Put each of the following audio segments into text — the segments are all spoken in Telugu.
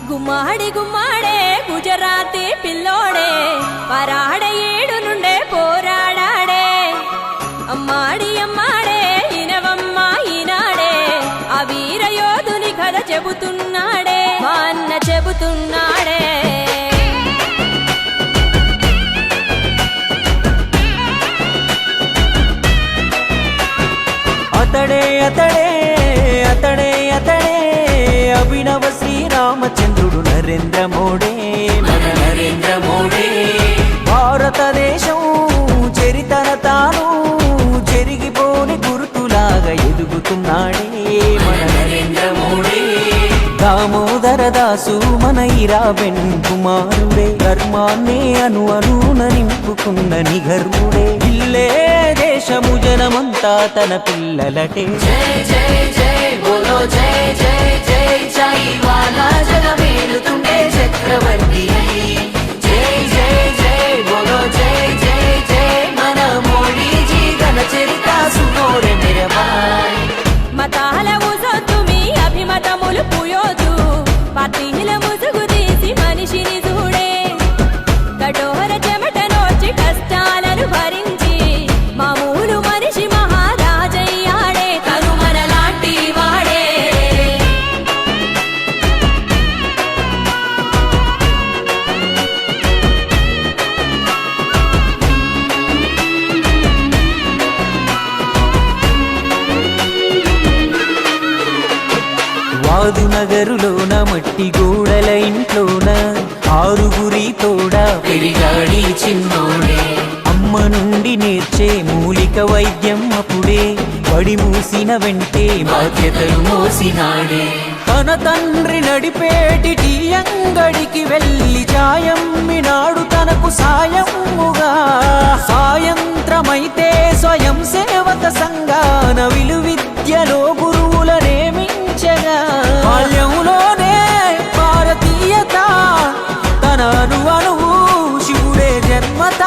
గుమ్మాడి గుమ్మాడే గుజరాతీ పిల్లోడే పరాడ ఏడు నుండే పోరాడాడే అమ్మాడి అమ్మాడే ఇనవమ్మ ఈనాడే ఆ వీర యోధుని కథ చెబుతున్నాడే మా అన్న చెబుతున్నాడే అతడే అతడే అతడే అతడే అభినవ శ్రీరామచంద్రుడు నరేంద్ర మోడీ మన నరేంద్ర మోడీ భారతదేశం చరితన తాను చెరిగిపోని గుర్తులాగా ఎదుగుతున్నాడే మన నరేంద్ర మోడీ దామోదర దాసు మన ఇరాబెన్ కుమారుడే ధర్మాన్నే అనున నింపుకున్న నిగర్వుడే ఇల్లే దేశము జనమంతా తన పిల్లలటే జై జై జై బోలో జై జై జై జై వాలా జగమేలుతుండే చక్రవర్తి జై జై జై బోలో జై జై జై మన మోడీజీ ఘన చరిత సునోరే మేరే భాయ్ మతాల ముసొద్దు మీ అభిమతములు పుయోదు పార్టీల ముసుగు తీసి మనిషిని చూడే కఠోర చెమట నోచి కష్టాలను భరించి మామూలు మనిషి మహారాజయ్యాడే తను మనలాంటి వాడే వాదు నగరులోన మట్టి గోడల ఇంట్లోన ఆరుగురి తోడా పెరిగాడి చిన్నోడే అమ్మ నుండి నేర్చే మూలిక వైద్యం అప్పుడే పడి మూసిన వెంటే బాధ్యతలు మోసినాడే తన తండ్రి నడిపేటి టీ అంగడికి వెళ్ళి చాయమ్మినాడు తనకు సాయముగా సాయంత్రమైతే స్వయం సేవక సంఘాన విలువిద్యలో గురువుల నేమించగా బాల్యంలోనే భారతీయత తన అణువు శివుడే జన్మత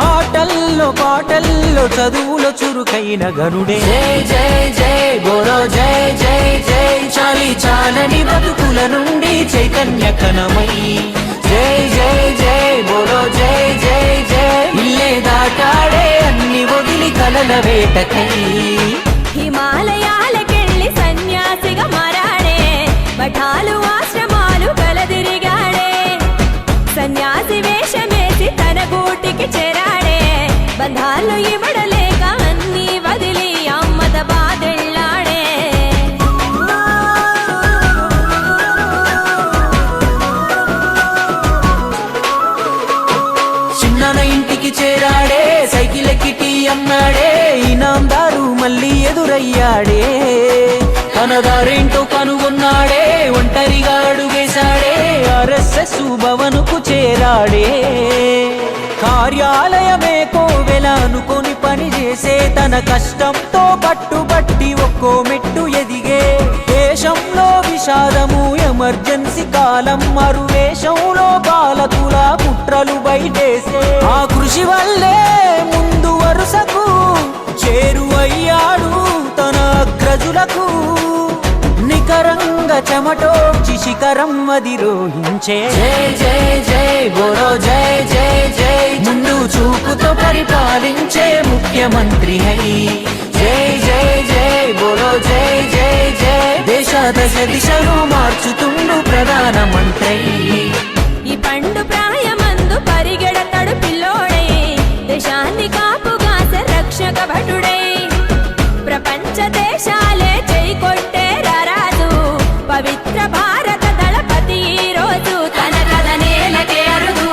ఆటల్లో పాటల్లో చదువులో చురుకైన గనుడే జై జై జై బోలో జై జై జై చాలి చాలని బతుకుల నుండి చైతన్య కణమై జై జై జై బోలో జై జై జై ఇల్లే దాటాడే అన్ని వదిలి కలల వేటకై హిమాలయాలకెళ్ళి సన్యాసిగా మారాడే మఠాలు ఆశ్రమాలు కలదిరిగాడే సన్యాసి వేషమేసి తన గూటికి చేరాడే బంధాలు ఇవ్వడలేక అన్ని వదిలి అమ్మద బాదెళ్ళాడే చిన్నన ఇంటికి చేరాడే సైకిల్ ఎక్కి టీ అన్నాడే ఇనాందారు మళ్ళీ ఎదురయ్యాడే తన దారేంటో కనుగొన్నాడే ఒంటరిగా అడుగేశాడే ఆర్ఎస్ఎస్ భవనుకు చేరాడే కార్యాలయమే కోవెల అనుకొని పని చేసే తన కష్టంతో పట్టుబట్టి ఒక్కో మెట్టు ఎదిగే దేశంలో విషాదము ఎమర్జెన్సీ కాలం మరువేషంలో పాలకుల కుట్రలు బయటేసే ఆ కృషి వల్లే ముందు వరుసకు చేరువయ్యాడు తన అగ్రజులకు నికరంగ చెమటోడ్చి శిఖరం అధిరోహించే జై జై జై బోలో జై జై జై ముందు చూపుతో పరిపాలించే ముఖ్యమంత్రి అయి జై జై జై బోలో జై జై జై దేశ దశ దిశను మార్చుతుండు ప్రధానమంత్రి ఈ పండు ప్రాయమందు పరిగెడతడు పిల్లోడే దేశాన్ని కాపుగాసే రక్షక భటుడై ప్రపంచ దేశాలే జై కొట్టే రారాజు పవిత్ర భారత దళపతి ఈ రోజు తన కథ నేలకే అరుదు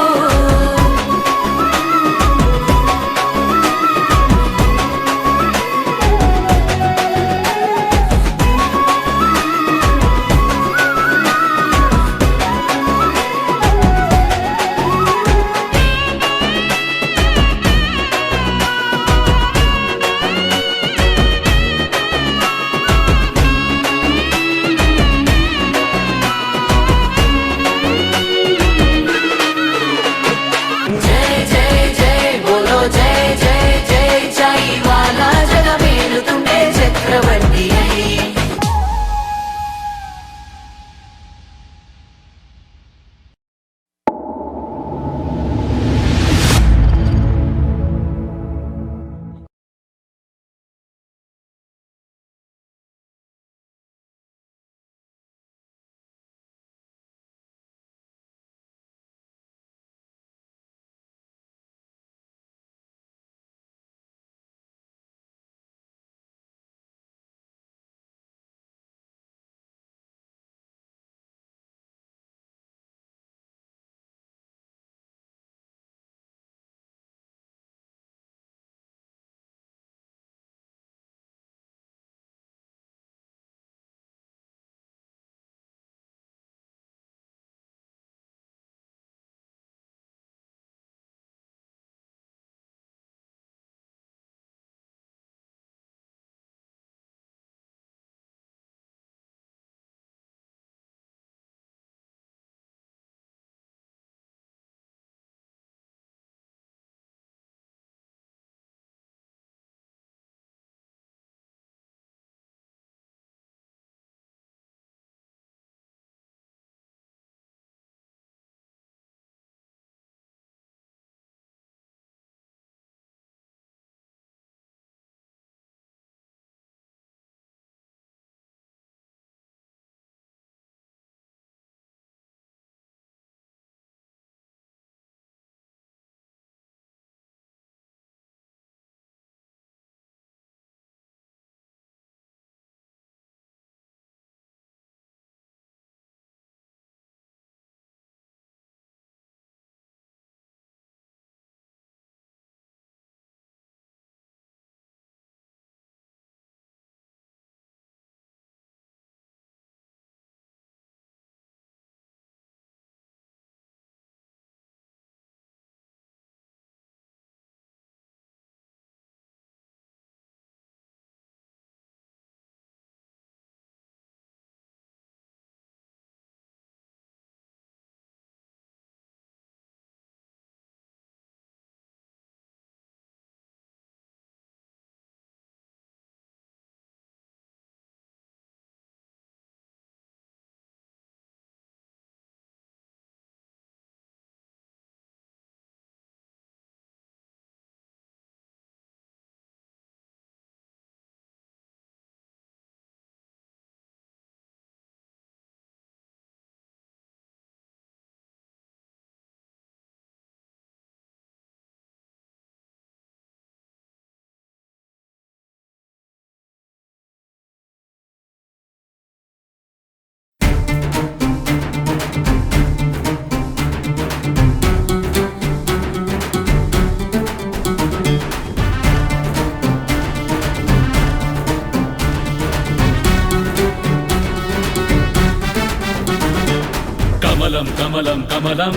కమలం కమలం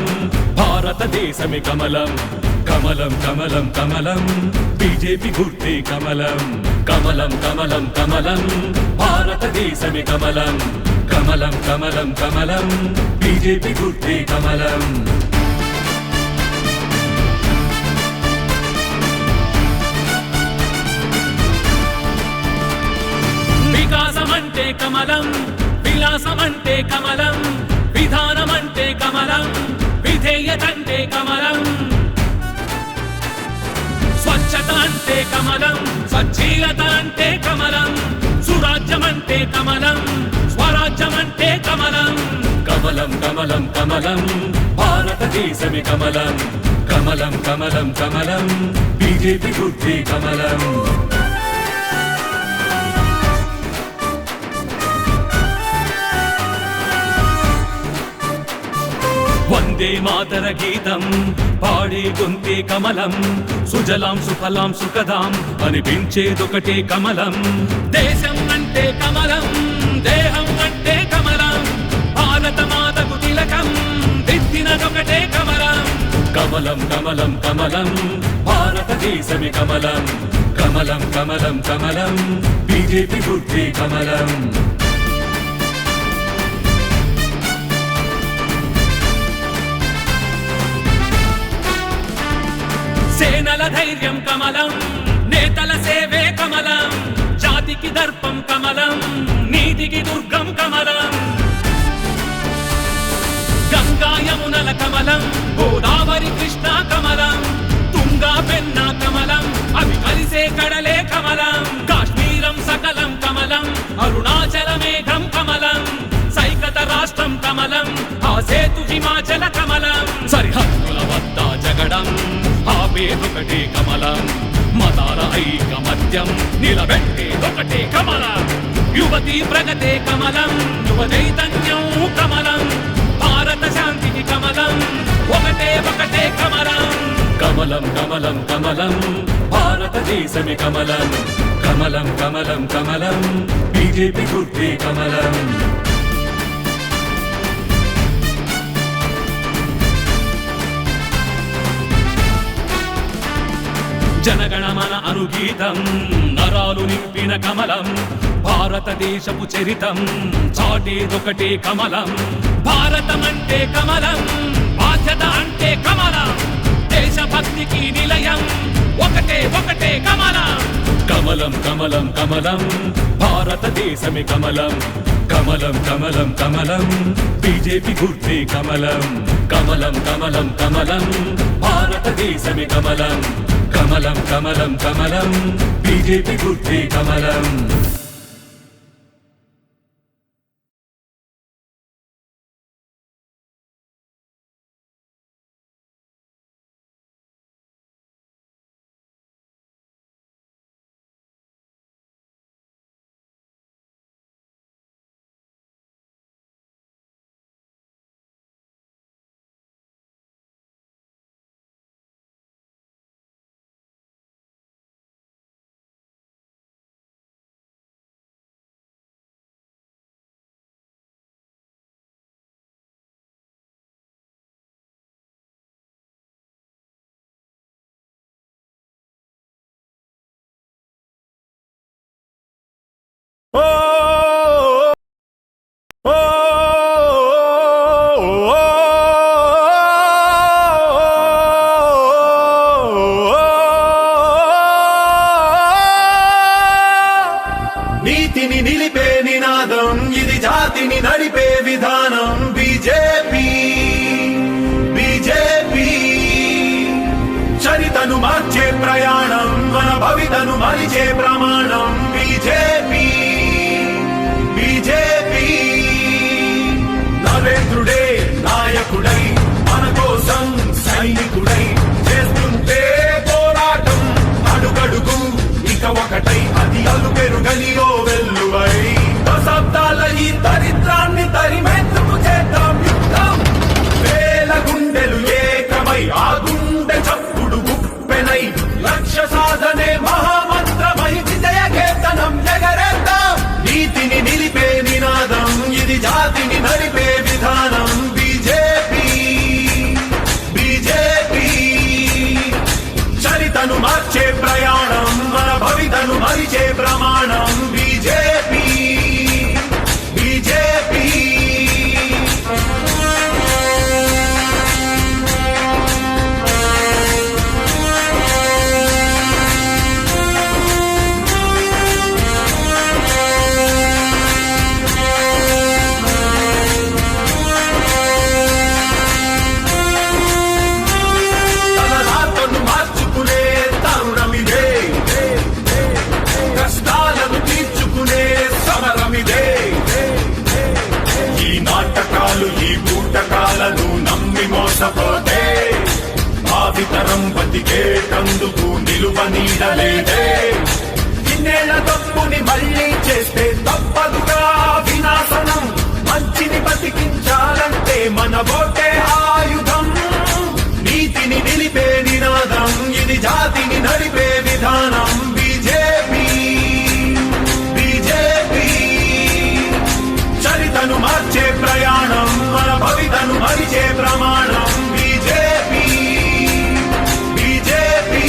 భారతదేశమే కమలం కమలం కమలం కమలం బీజేపీ గుర్తే కమలం కమలం కమలం కమలం భారతదేశమే కమలం కమలం కమలం కమలం బీజేపీ గుర్తే కమలం వికాసమంటే కమలం విలాసమంటే కమలం విధానమంటే కమలం విధేయతంటే కమలం స్వచ్ఛత అంటే కమలం సచ్చీలత అంటే కమలం సురాజ్యమంటే కమలం స్వరాజ్యమంటే కమలం కమలం కమలం కమలం భారతదేశమే కమలం కమలం కమలం కమలం బీజేపీ గుర్తే కమలం వందే మాతర గీతం పాడే గొంతే కమలం సుజలాం సుఫలాం సుఖదాం అనిపించేదొకటే కమలం దేశం అంటే కమలం దేహం అంటే కమలం భారత మాతకు తిలకం దిద్దినదొకటే కమలం కమలం కమలం కమలం భారతదేశమే కమలం కమలం కమలం కమలం బీజేపీ గుర్తే కమలం సేనల ధైర్యం కమలం నేతల సేవే కమలం జాతికి దర్పం కమలం నీతికి దుర్గం కమలం గంగా యమునల కమలం గోదావరి కృష్ణ కమలం తుంగా పెన్నా కమలం అవి కలిసే కడలే కమలం కాశ్మీరం సకలం కమలం అరుణాచల మేఘం కమలం సైకత రాష్ట్రం కమలం ఆ సేతు హిమాచల కమలం సరిహద్దుల వద్ద జగడం ఆపేదొకటే కమలం మతాల ఐకమత్యం నిలబెట్టేదొకటే కమలం యువతి ప్రగతే కమలం యువ చైతన్యం కమలం భారత శాంతికి కమలం ఒకటే ఒకటే కమలం కమలం కమలం కమలం భారతదేశమే కమలం కమలం కమలం కమలం బీజేపీ గుర్తే కమలం జనగణమన అనుగీతం నరాలు నింపిన కమలం భారతదేశపు చరితం చాటేదొకటే కమలం భారతమంటే కమలం బాధ్యత అంటే కమలం దేశభక్తికి నిలయం ఒకటే ఒకటే కమలం కమలం కమలం కమలం భారతదేశమే కమలం కమలం కమలం కమలం బీజేపీ గుర్తే కమలం కమలం కమలం కమలం భారతదేశమే కమలం కమలం కమలం కమలం బీజేపీ గుర్తే కమలం నీతిని నిలిపే నినాదం ఇది జాతిని నడిపే విధానం బీజేపీ బీజేపీ చరితను మార్చే ప్రయాణం మన భవితను మలిచే ప్రమాణం బీజేపీ బీజేపీ నరేంద్రుడే నాయకుడై మన కోసం సైనికుడై చేస్తుంటే పోరాటం అడుగడుగు ఇక ఒకటై అది అలుపెరు గలిలో వెల్లువై దశాబ్దాల ఈ దరిద్రాన్ని తరిమేందుకు చేద్దాం యుద్ధం వేల గుండెలు ఏకమై ఆ గుండె చప్పుడు గుప్పెనై లక్ష్య సాధనే మహామంత్రమై విజయ కేతనం ఎగర చరితను మార్చే ప్రయాణం మన భవితను మరిచే ప్రమాణం బీజేపీ బీజేపీ తలరాతను మార్చుకునే తరుణమిదే కష్టాలను తీర్చుకునే సమరమిదే ఈ నాటకాలు ఈ బూటకాలను నమ్మి మోసపోతే భావితరం బతికేటందుకు నిలువ నీడలేదే ఇన్నేళ్ల తప్పుని మళ్ళీ చేస్తే తప్పదుగా వినాశనం మంచిని బతికించాలంటే మన ఓటే ఆయుధం నీతిని నిలిపే నినాదం ఇది జాతిని నడిపే విధానం బీజేపీ బీజేపీ చరితను మార్చే ప్రయాణం మన భవితను మరిచే ప్రమాణం బీజేపీ బీజేపీ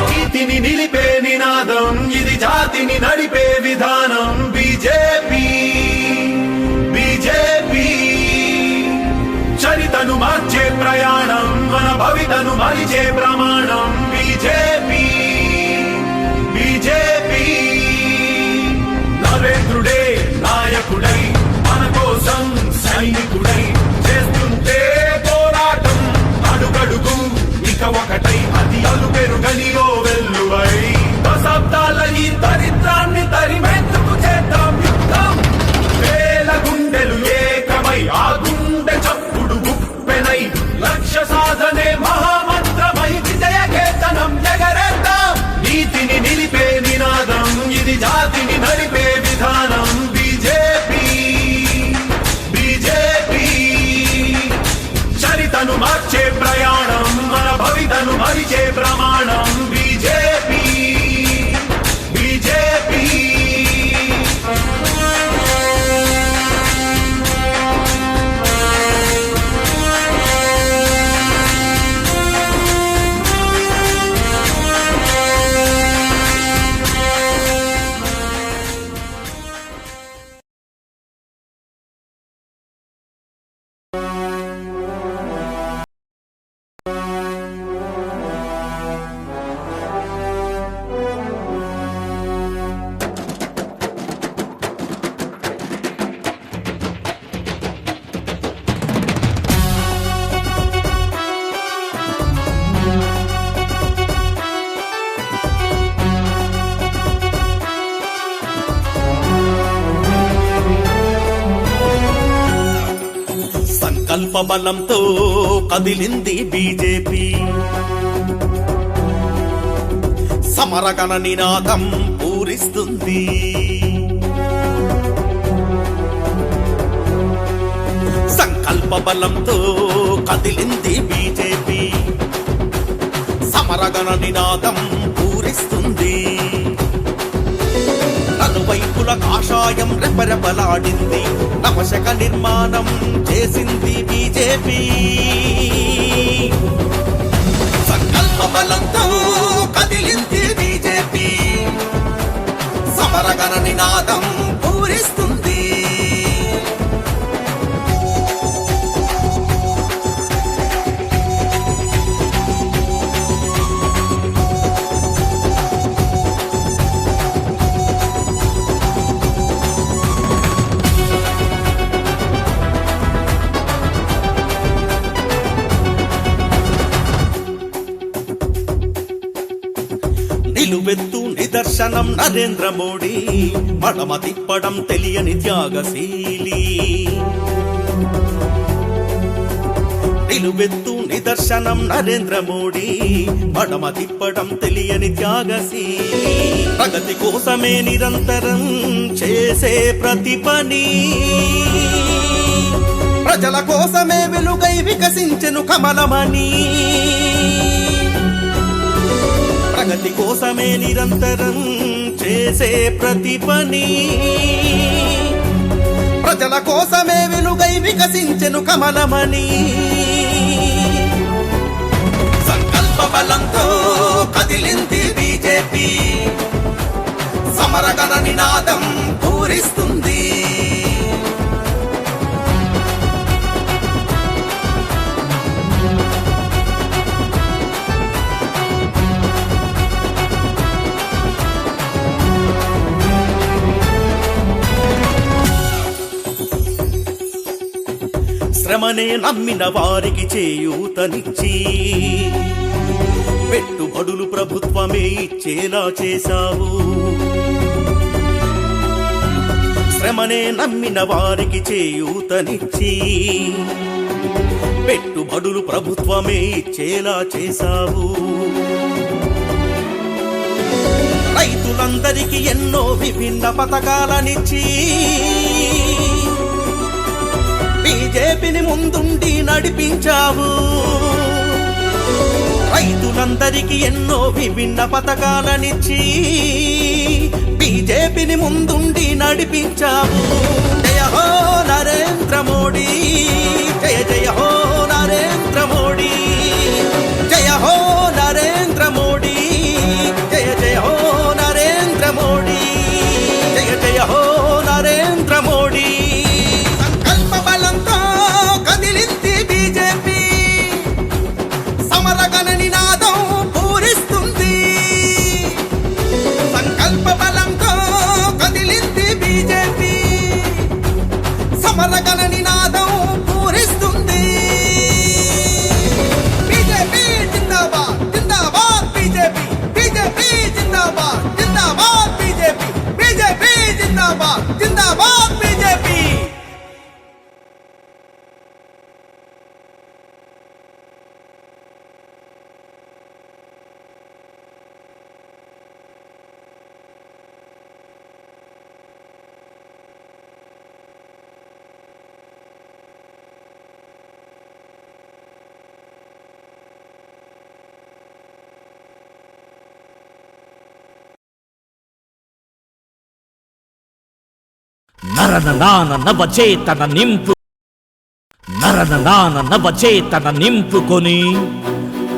నీతిని నిలిపే నినాదం ఇది జాతిని నడిపే విధానం బీజేపీ బీజేపీ చరితను మార్చే ప్రయాణం మన భవితను మరిచే ప్రమాణం బీజేపీ బీజేపీ నరేంద్రుడే నాయకుడై మన కోసం సైనికుడై చేస్తుంటే పోరాటం అడుగడుగు ఇక ఒకటై అది అలుపెరుగని ఓ వెల్లువై దశాబ్దాల ఈ దరిద్రాన్ని తరిమేందుకు చేద్దాం యుద్ధం వేల గుండెలు ఏకమై ఆ గుండె చప్పుడు గుప్పెనై లక్ష్య సాధనే మహామంత్రమై విజయ కేతనం ఎగరేద్దాం నీతిని నిలిపే నినాదం ఇది జాతిని నడిపే విధానం బీజేపీ బీజేపీ చరితను మార్చే ప్రయాణం మన భవితను మరిచే ప్రమాణం బీజేపీ బీజేపీ సంకల్ప బలంతో కదిలింది బీజేపీ సమరగణ నినాదం పూరిస్తుంది సంకల్ప బలంతో కదిలింది బీజేపీ సమరగణ నినాదం పూరిస్తుంది నలువైపుల కాషాయం రెపరెపలాడింది నవశక నిర్మాణం చేసింది బీజేపీ సంకల్ప బలంతో కదిలింది బీజేపీ సమరగణ నినాదం పూరిస్తుంది నిలువెత్తు నిదర్శనం నరేంద్ర మోడీ మడమ తిప్పడం తెలియని త్యాగశీలి నిలువెత్తు నిదర్శనం నరేంద్ర మోడీ మడమ తిప్పడం తెలియని త్యాగశీలి ప్రగతి కోసమే నిరంతరం చేసే ప్రతి పని ప్రజల కోసమే వెలుగై వికసించెను కమలమని ప్రగతి కోసమే నిరంతరం చేసే ప్రతి పని ప్రజల కోసమే వెలుగై వికసించెను కమలమని సంకల్ప బలంతో కదిలింది బీజేపీ సమరగణ నినాదం పూరిస్తుంది శ్రమనే నమ్మిన వారికి చేయూతనిచ్చి పెట్టుబడులు ప్రభుత్వమే ఇచ్చేలా చేశావు శ్రమనే నమ్మిన వారికి చేయూతనిచ్చి పెట్టుబడులు ప్రభుత్వమే ఇచ్చేలా చేశావు రైతులందరికీ ఎన్నో విభిన్న పథకాలనిచ్చి బీజేపీని ముందుండి నడిపించావు రైతులందరికీ ఎన్నో విభిన్న పథకాలనిచ్చి బీజేపీని ముందుండి నడిపించావు జయ హో నరేంద్ర మోడీ జయ జయ హో నరేంద్ర మోడీ జయ హో నరేంద్ర మోడీ జయ జయ హో నరేంద్ర మోడీ జయ జయ హో నరేంద్ర మోడీ సంకల్ప బలంతో కదిలింది బీజేపీ సమరగణ నినాదం పూరిస్తుంది సంకల్ప బలంతో కదిలింది బీజేపీ సమరగణ నినాదం పూరిస్తుంది బీజేపీ జిందాబాద్ జిందాబాద్ బీజేపీ బీజేపీ జిందాబాద్ జిందాబాద్ బీజేపీ బీజేపీ జిందాబాద్ జిందాబాద్ బీజేపీ నరననాన నవచేతన నింపు నరననాన నవచేతన నింపుకొని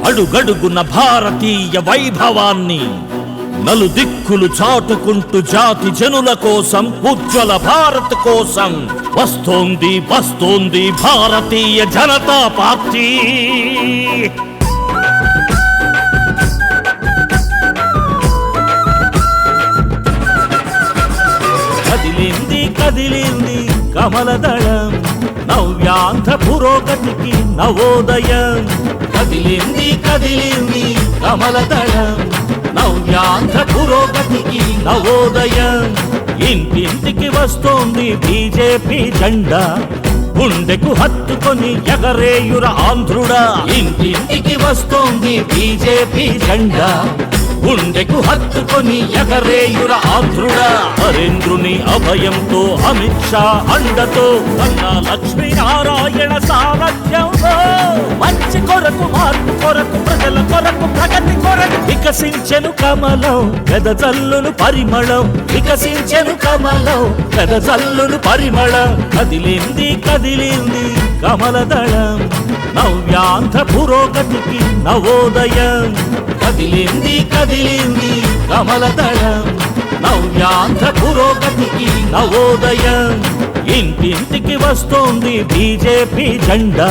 అడుగడుగున భారతీయ వైభవాన్ని నలుదిక్కులు చాటుకుంటూ జాతి జనుల కోసం ఉజ్వల భారత్ కోసం వస్తోంది వస్తోంది భారతీయ జనతా పార్టీ కదిలింది కదిలింది కమలదళం నవ్యాంధ్ర పురోగతికి నవోదయం కదిలింది కదిలింది కమలదళం నవ్యాంధ్ర పురోగతికి నవోదయం ఇంటింటికి వస్తోంది బీజేపీ జెండా గుండెకు హత్తుకొని ఎగరేయుర ఆంధ్రుడా ఇంటింటికి వస్తోంది బీజేపీ జెండా గుండెకు హత్తుకొని ఎగరేయుర ఆంధ్రుడా నరేంద్రుని అభయంతో అమిత్ షా అండతో కన్నా లక్ష్మీనారాయణ సారథ్యంలో మంచి కొరకు మార్పు కొరకు ప్రజల కొరకు ప్రగతి కొరకు వికసించెను కమలం వెదజల్లును పరిమళం వికసించెను కమలం వెదజల్లును పరిమళం కదిలింది కదిలింది కమలదళం నవ్యాంధ్ర పురోగతికి నవోదయం కదిలింది కదిలింది కమలదళం నవ్యాంధ్ర పురోగతికి నవోదయం ఇంటింటికి వస్తోంది బీజేపీ జెండా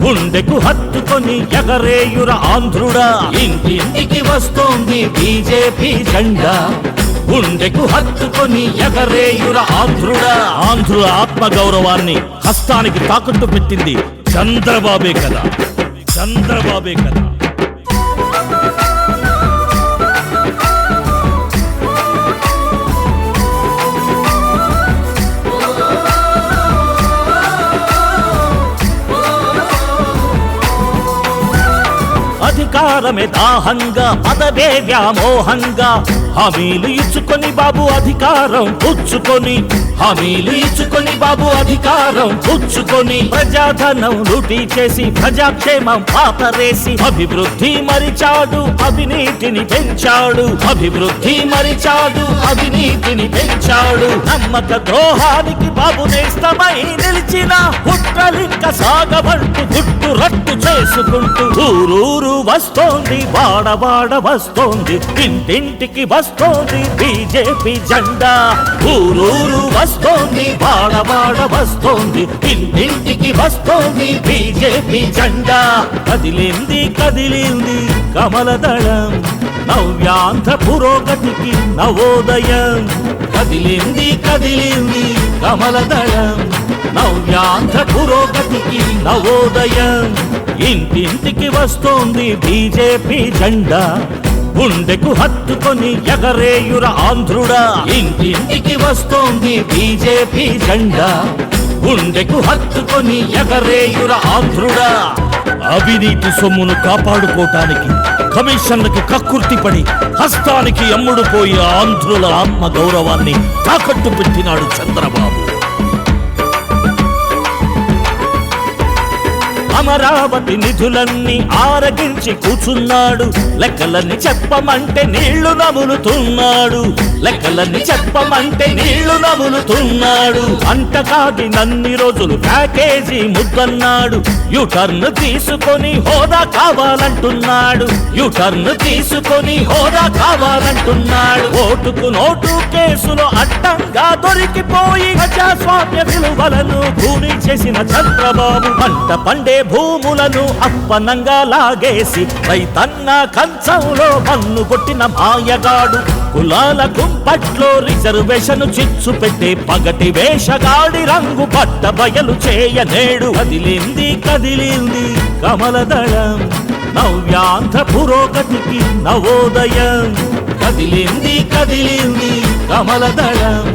గుండెకు హత్తుకొని ఎగరేయుర ఆంధ్రుడా ఇంటింటికి వస్తోంది బీజేపీ జెండా గుండెకు హత్తుకొని ఎగరేయుర ఆంధ్రుడా ఆంధ్రుల ఆత్మగౌరవాన్ని హస్తానికి తాకట్టు పెట్టింది చంద్రబాబే కదా చంద్రబాబే కదా అధికారమే దాహంగా పదవే వ్యామోహంగా హామీలు ఇచ్చుకొని బాబు అధికారం పుచ్చుకొని హామీలు ఇచ్చుకొని బాబు అధికారం పుచ్చుకొని ప్రజాధనం లూటీ చేసి ప్రజాక్షేమం పాతరేసి అభివృద్ధి మరిచాడు అవినీతిని పెంచాడు అభివృద్ధి మరిచాడు అవినీతిని పెంచాడు నమ్మక ద్రోహానికి బాబు నేస్తమై నిలిచిన కుట్రలింక సాగబంటూ గుట్టు రట్టు చేసుకుంటూ ఊరూరు వస్తోంది వాడవాడ వస్తోంది ఇంటింటికి వస్తోంది బీజేపీ జెండా ఊరూరు వస్తోంది వాడవాడ వస్తోంది ఇంటింటికి వస్తోంది బీజేపీ జెండా కదిలింది కదిలింది కమలదళం నవ్యాంధ్ర పురోగతికి నవోదయం కదిలింది కదిలింది కమలదళం నవ్యాంధ్ర పురోగతికి నవోదయం ఇంటింటికి వస్తోంది బీజేపీ జెండా గుండెకు హత్తుకొని ఎగరేయుర ఆంధ్రుడా ఇంటింటికి వస్తోంది బీజేపీ జెండా గుండెకు హత్తుకొని ఎగరేయుర ఆంధ్రుడా అవినీతి సొమ్మును కాపాడుకోటానికి కమిషన్లకి కక్కుర్తిపడి హస్తానికి అమ్ముడు పోయి ఆంధ్రుల ఆత్మ గౌరవాన్ని తాకట్టు పెట్టినాడు చంద్రబాబు అమరావతి నిధులన్నీ ఆరగించి కూర్చున్నాడు లెక్కలన్నీ చెప్పమంటే నీళ్లు నములుతున్నాడు లెక్కలన్నీ చెప్పమంటే నీళ్లు నములుతున్నాడు అంటకాగి నన్ని రోజులు ప్యాకేజీ ముద్దన్నాడు యూటర్న్ తీసుకొని హోదా కావాలంటున్నాడు యూటర్న్ తీసుకొని హోదా కావాలంటున్నాడు ఓటుకు నోటు కేసులో అడ్డంగా దొరికిపోయి ప్రజాస్వామ్య విలువలను కూని చేసిన చంద్రబాబు పంట పండే భూములను అప్పనంగా లాగేసి రైతన్న కంచంలో మన్ను కొట్టిన మాయగాడు కులాల గుంపట్లో రిజర్వేషన్ చిచ్చు పెట్టే పగటి వేషగాడి రంగు పట్ట బయలు చేయనేడు కదిలింది కదిలింది కమలదళం నవ్యాంధ్ర పురోగతికి నవోదయం కదిలింది కదిలింది కమలదళం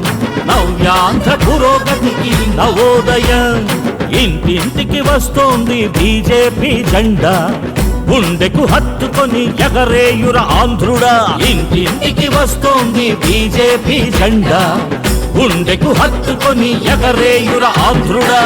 నవ్యాంధ్ర పురోగతికి నవోదయం ఇంటింటికి వస్తోంది బీజేపీ జెండా గుండెకు హత్తుకొని ఎగరేయుర ఆంధ్రుడా ఇంటింటికి వస్తోంది బీజేపీ జెండా గుండెకు హత్తుకొని ఎగరేయుర ఆంధ్రుడా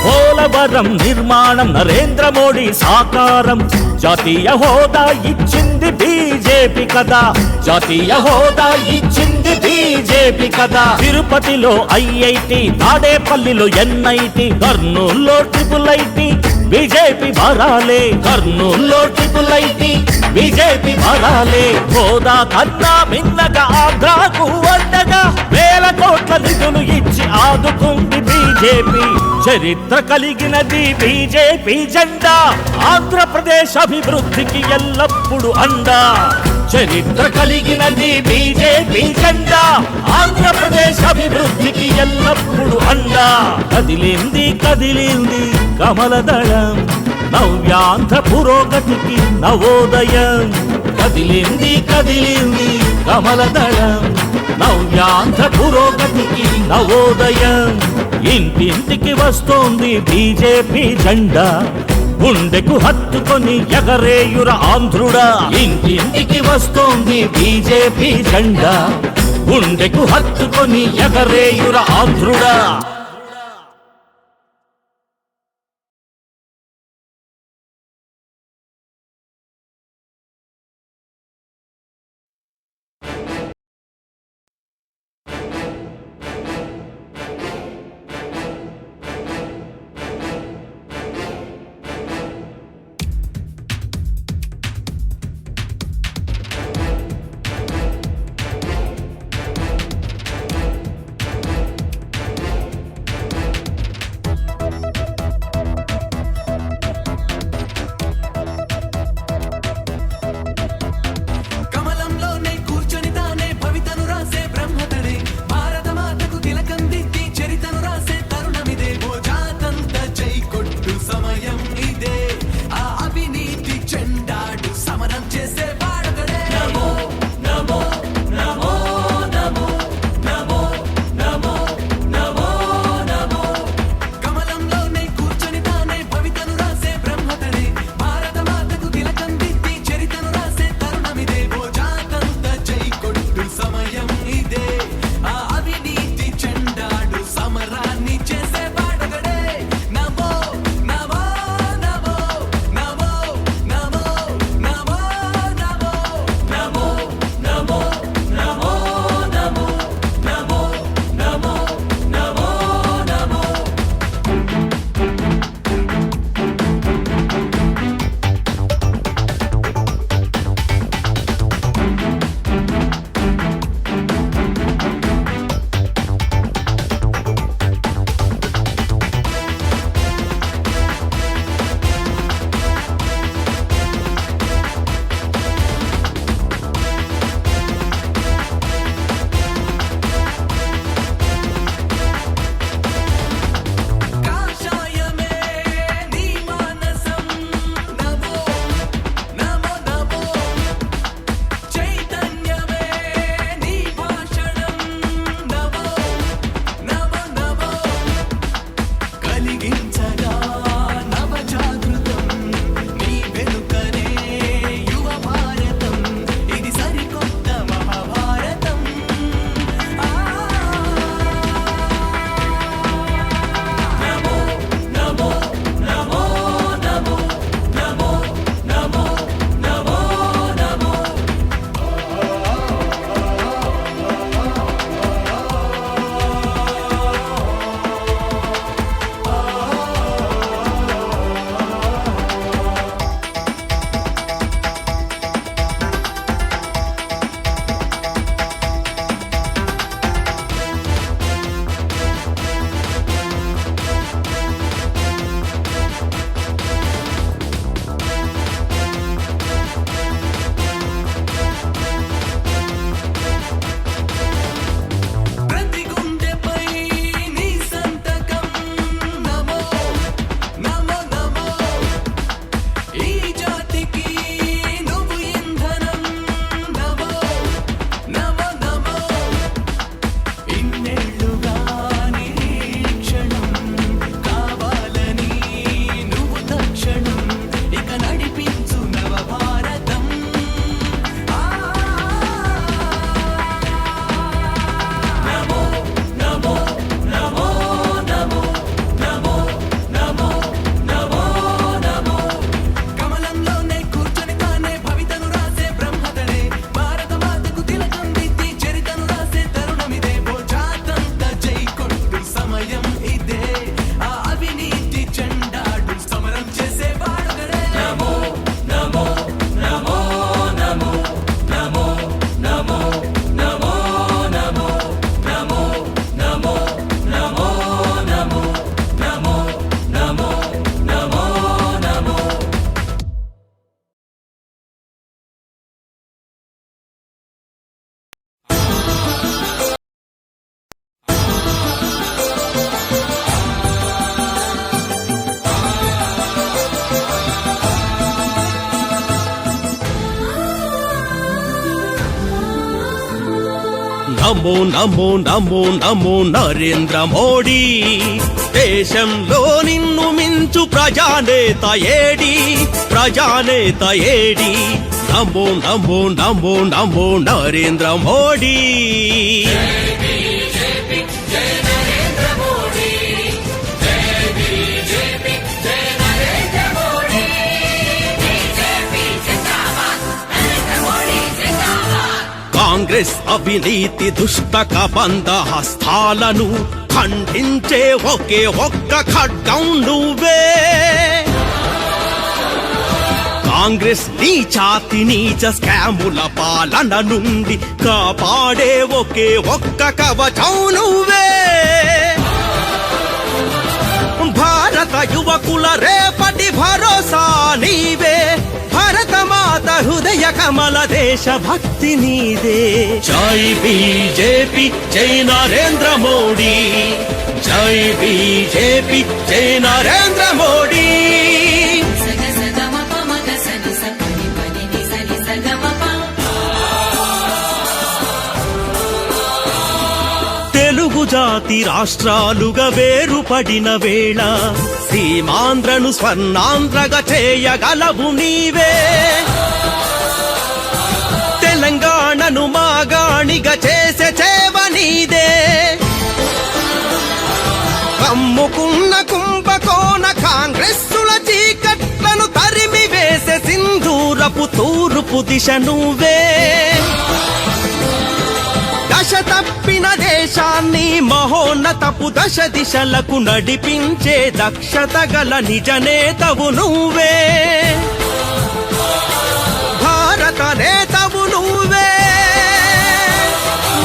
పోలవరం నిర్మాణం నరేంద్ర మోడీ సాకారం జాతీయ హోదా ఇచ్చింది బీజేపీ కదా జాతీయ హోదా ఇచ్చింది బీజేపీ కదా తిరుపతిలో ఐఐటి తాడేపల్లిలో ఎన్ఐటి కర్నూల్లో ట్రిపుల్ ఐటి బీజేపీ భరాలే కర్నూల్లో ట్రిపుల్ ఐటి బీజేపీ భరాలే హోదా కన్నా మిన్నగా ఆంధ్రాకు అండగా వేల కోట్ల నిధులు ఇచ్చి ఆదుకుంది బీజేపీ చరిత్ర కలిగినది బీజేపీ జెండా ఆంధ్రప్రదేశ్ అభివృద్ధికి ఎల్లప్పుడూ అండా చరిత్ర కలిగినది బీజేపీ జెండా ఆంధ్రప్రదేశ్ అభివృద్ధికి ఎల్లప్పుడూ అండా కదిలింది కదిలింది కమలదళం నవ్యాంధ్ర పురోగతికి నవోదయం కదిలింది కదిలింది కమలదళం నవ్యాంధ్ర పురోగతికి నవోదయం ఇంటింటికి వస్తోంది బీజేపీ జెండా గుండెకు హత్తుకొని ఎగరేయుర ఆంధ్రుడా ఇంటింటికి వస్తోంది బీజేపీ జెండా గుండెకు హత్తుకొని ఎగరేయుర ఆంధ్రుడా నమో నమో నమో నమో నరేంద్ర మోడీ దేశంలో నిన్ను మించు ప్రజానేత ఏడి ప్రజానేత ఏడి నమో నమో నమో నమో నరేంద్ర మోడీ కాంగ్రెస్ అవినీతి దుష్ట కబంధ హస్తాలను ఖండించే ఒకే ఒక్క ఖడ్గం నువ్వే కాంగ్రెస్ నీచాతి నీచ స్కాముల పాలన నుండి కాపాడే ఒకే ఒక్క కవచం నువ్వే భారత యువకుల రేపటి భరోసా నీవే భారత మాత హృదయ కమల దేశ భక్తి నీదే జై బీజేపీ జై నరేంద్ర మోడీ జై బీజేపీ జై నరేంద్ర మోడీ తెలుగు జాతి రాష్ట్రాలుగా వేరుపడిన వేళ సీమాంధ్రను స్వర్ణాంధ్రగా చేయగలవు నీవే తెలంగాణను మాగాణిగా చేసే చేవ నీదే కమ్ముకున్న కుంభకోణ కాంగ్రెస్సుల చీకట్లను తరిమి వేసే సింధూరపు తూర్పు దిశ నువ్వే దశ తప్పిన దేశాన్ని మహోన్నతపు దశ దిశలకు నడిపించే దక్షత గల నిజ నేతవు నువ్వే భారత నేతవు నువ్వే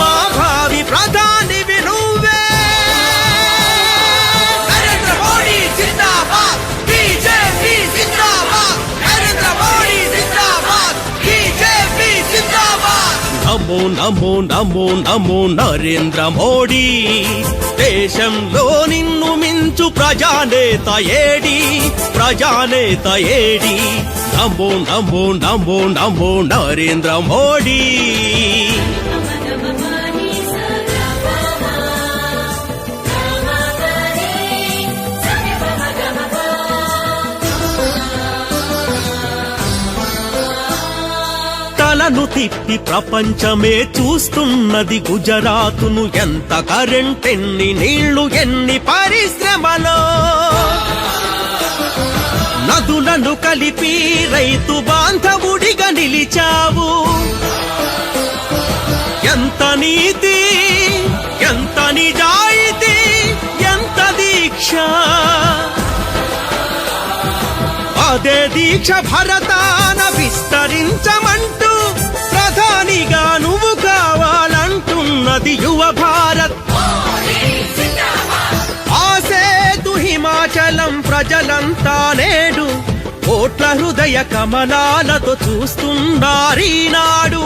మా భావి ప్రధానివి నువ్వే నరేంద్ర మోడీ జిందాబాద్ బీజేపీ జిందాబాద్ నరేంద్ర మోడీ జిందాబాద్ బీజేపీ జిందాబాద్ నమో నమో నమో నమో నరేంద్ర మోడీ దేశంలో నిన్ను మించు ప్రజానేత ఏడి ప్రజానేత ఏడి నమో నమో నమో నమో నరేంద్ర మోడీ తలను తిప్పి ప్రపంచమే చూస్తున్నది గుజరాతును ఎంత కరెంట్ ఎన్ని నీళ్లు ఎన్ని పరిశ్రమలో నదులను కలిపి రైతు బాంధవుడిగా నిలిచావు ఎంత నీతి ఎంత నిజాయితీ ఎంత దీక్ష అదే దీక్ష భరతాన విస్తరించమంటూ ప్రధానిగా నువ్వు కావాలంటున్నది యువ భారత్ ఆసేతు హిమాచలం ప్రజలంతా నేడు కోట్ల హృదయ కమలాలతో చూస్తున్నారీనాడు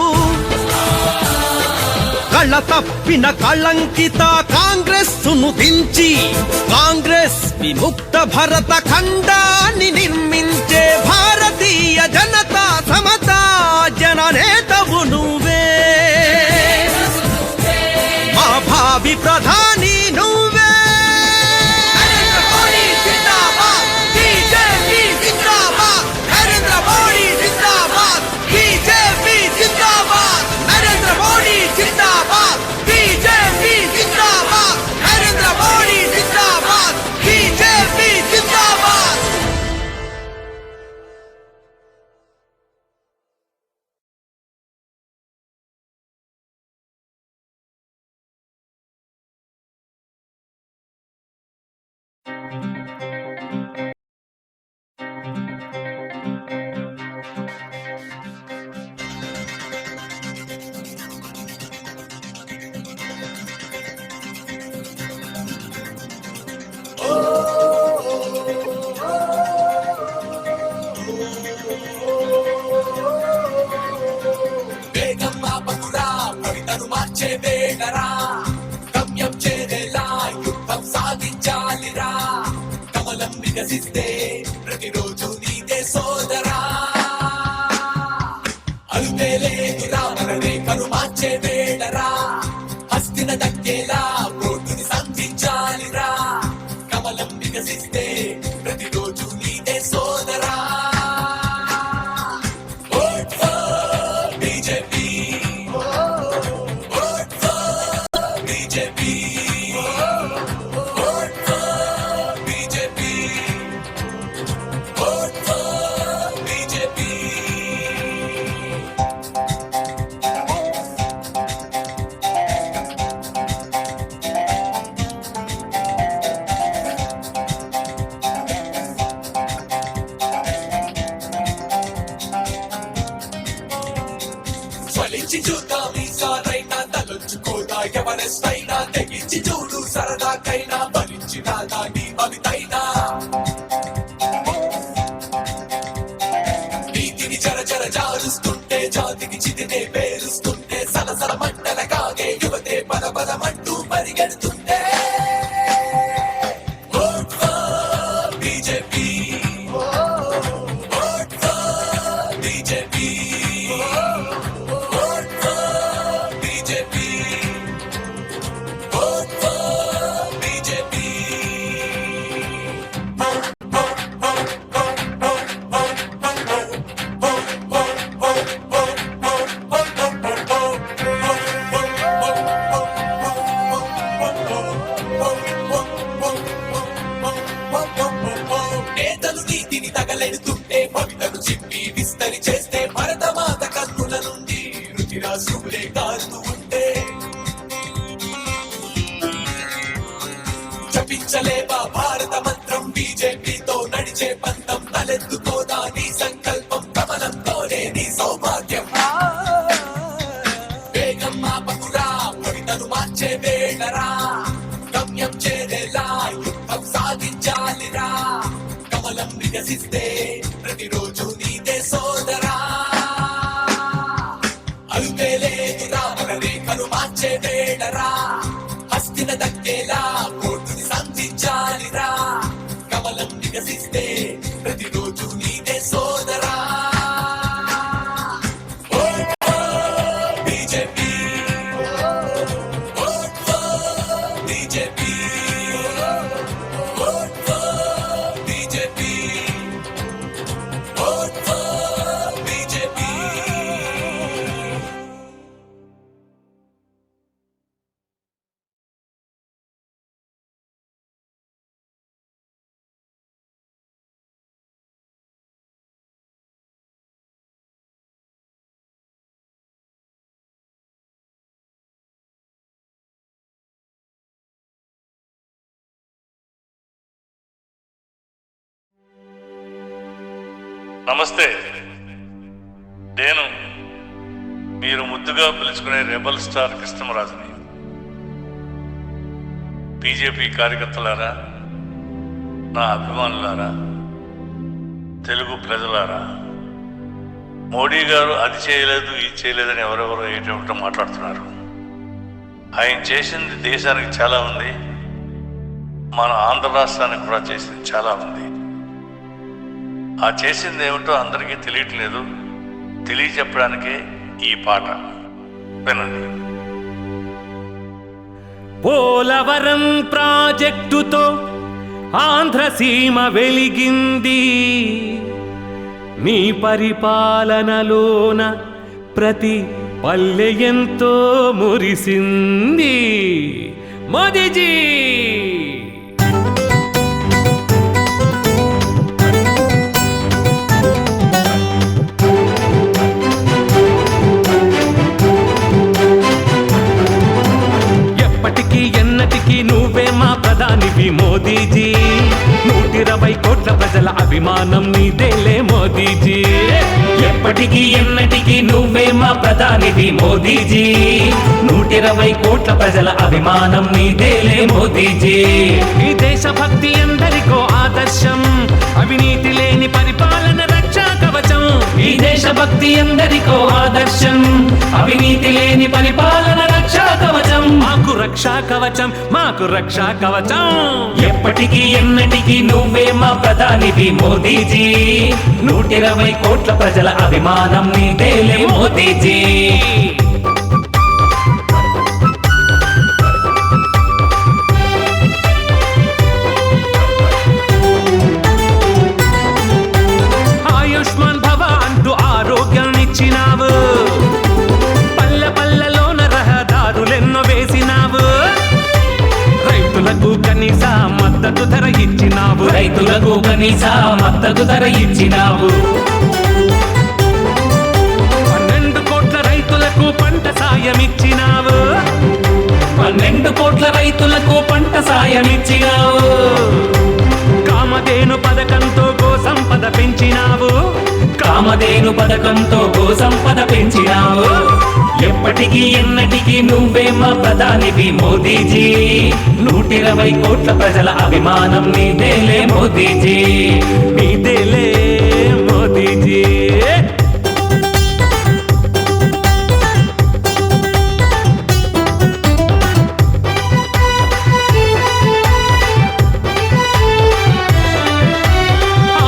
కళ్ళ తప్పిన కళంకిత కాంగ్రెస్సును దించి కాంగ్రెస్ విముక్త భరత ఖండాన్ని నిర్మించే భారతీయ జనతా సమతా జననేతవు నువ్వే మా భావి ప్రధాని నువ్వే నరేంద్ర మోడీ జిందాబాద్ బీజేపీ జిందాబాద్ నరేంద్ర మోడీ జిందాబాద్ బీజేపీ జిందాబాద్ నరేంద్ర మోడీ జిందాబాద్ బీజేపీ జిందాబాద్ నరేంద్ర మోడీ జిందాబాద్ బీజేపీ జిందాబాద్ మార్చే వేళరా గమ్యం చేరేలా యుద్ధం సాధించాలిరా కమలం వికసిస్తే ప్రతిరోజు నీదే సోదరా అలుపేలేదురా మననే కను మార్చే వేళరా తెగించి చూద్దాం ఈసారైనా తలొచ్చుకోదా ఎవరెస్ట్ అయినా తెగించి చూడు సరదాకైనా భరించిన దాని భవితైనా నీతిని జర జర జారుస్తుంటే జాతికి చితినే పేరుస్తుంటే సలసల మంటల కాగే యువతే పద పదమంటూ పరిగెడుతుంటే బీజేపీ బీజేపీ నేతలు నీతిని తగలెడుతుంటే భవితను చిప్పి విస్తరి చేస్తే భరతమాత కన్నుల నుండి రుచిరాసులే కారుతూ ఉంటే జపించలేవా భారత మంత్రం బీజేపీతో నడిచే పంతం తలెత్తుకోదా నీ సంకల్పం కమలంతోనే నీ సౌభాగ్యం వేగం ఆపకురా భవితను మార్చే వేళరా గమ్యం చేరేలా యుద్ధం సాధించాలిరా కమలం వికసిస్తే ప్రతిరోజు నీదే సోదరా అలుపే లేదురా మన రేఖను మార్చే వేళరా హస్తిన దక్కేలా కోర్టుని సంధించాలిరా కమలం వికసిస్తే ప్రతిరోజు నీదే సోదరా బీజేపీ బీజేపీ బీజేపీ బీజేపీ నమస్తే, నేను మీరు ముద్దుగా పిలుచుకునే రెబల్ స్టార్ కృష్ణరాజుని. బీజేపీ కార్యకర్తలారా, నా అభిమానులారా, తెలుగు ప్రజలారా, మోడీ గారు అది చేయలేదు ఇది చేయలేదని ఎవరెవరో ఏటేమిటో మాట్లాడుతున్నారు. ఆయన చేసింది దేశానికి చాలా ఉంది, మన ఆంధ్ర రాష్ట్రానికి కూడా చేసింది చాలా ఉంది. ఆ చేసింది ఏమిటో అందరికీ తెలియట్లేదు, తెలియచెప్పడానికే ఈ పాట. వినండి. పోలవరం ప్రాజెక్టుతో ఆంధ్రసీమ వెలిగింది, నీ పరిపాలనలోన ప్రతి పల్లె ఎంతో మురిసింది మోదీజీ. ఎన్నటికీ నువ్వే మా ప్రధానివి మోదీజీ, 120 కోట్ల ప్రజల అభిమానం నీదేలే మోదీజీ. ఎప్పటికీ ఎన్నటికీ నువ్వే మా ప్రధానివి మోదీజీ, 120 కోట్ల ప్రజల అభిమానం నీదేలే మోదీజీ. ఈ దేశభక్తి ఎందరికో ఆదర్శం, అవినీతి లేని పరిపాలన రక్షా కవచం. ఈ దేశభక్తి ఎందరికో ఆదర్శం, అవినీతి లేని పరిపాలన రక్షా కవచం. మాకు రక్షా కవచం, మాకు రక్షా కవచం. ఎప్పటికీ ఎన్నటికీ నువ్వే మా ప్రధానివి మోదీజీ, 120 కోట్ల ప్రజల అభిమానం నీదేలే మోదీజీ. ఆయుష్మాన్ భవ అంటూ ఆరోగ్యాన్నిచ్చినావు, పల్లె పల్లెలోన రహదారులెన్నో వేసినావు. రైతులకు కనీస మద్దతు ధర ఇచ్చినావు, రైతులకు కనీస మద్దతు ధర ఇచ్చినావు. 12 కోట్ల రైతులకు పంట సాయం ఇచ్చినావు, 12 కోట్ల రైతులకు పంట సాయం ఇచ్చినావు. కామధేను పథకంతో గో సంపద పెంచినావు, కామధేను పథకంతో గో సంపద పెంచినావు ఎప్పటికీ ఎన్నటికీ నువ్వే మా ప్రధానివి మోదీజీ 120 కోట్ల ప్రజల అభిమానం నీదేలే మోదీజీ నీదేలే మోదీజీ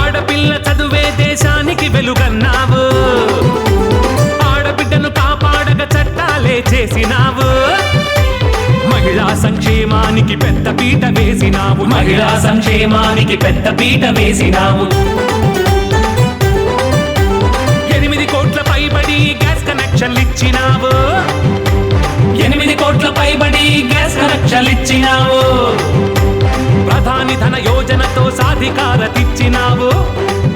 ఆడపిల్ల చదువే దేశానికి వెలుగన్నావు ఆడబిడ్డను కాపాడగ చట్టాలే చేసినావు మహిళా సంక్షేమానికి పెద్ద పీట వేసినావు మహిళా సంక్షేమానికి పెద్ద పీట వేసినావు 8 కోట్ల పైబడి గ్యాస్ కనెక్షన్లు ఇచ్చినావు 8 కోట్ల పైబడి గ్యాస్ కనెక్షన్లు ఇచ్చినావు ప్రధాని ధన యోజనతో సాధికారతిచ్చినావు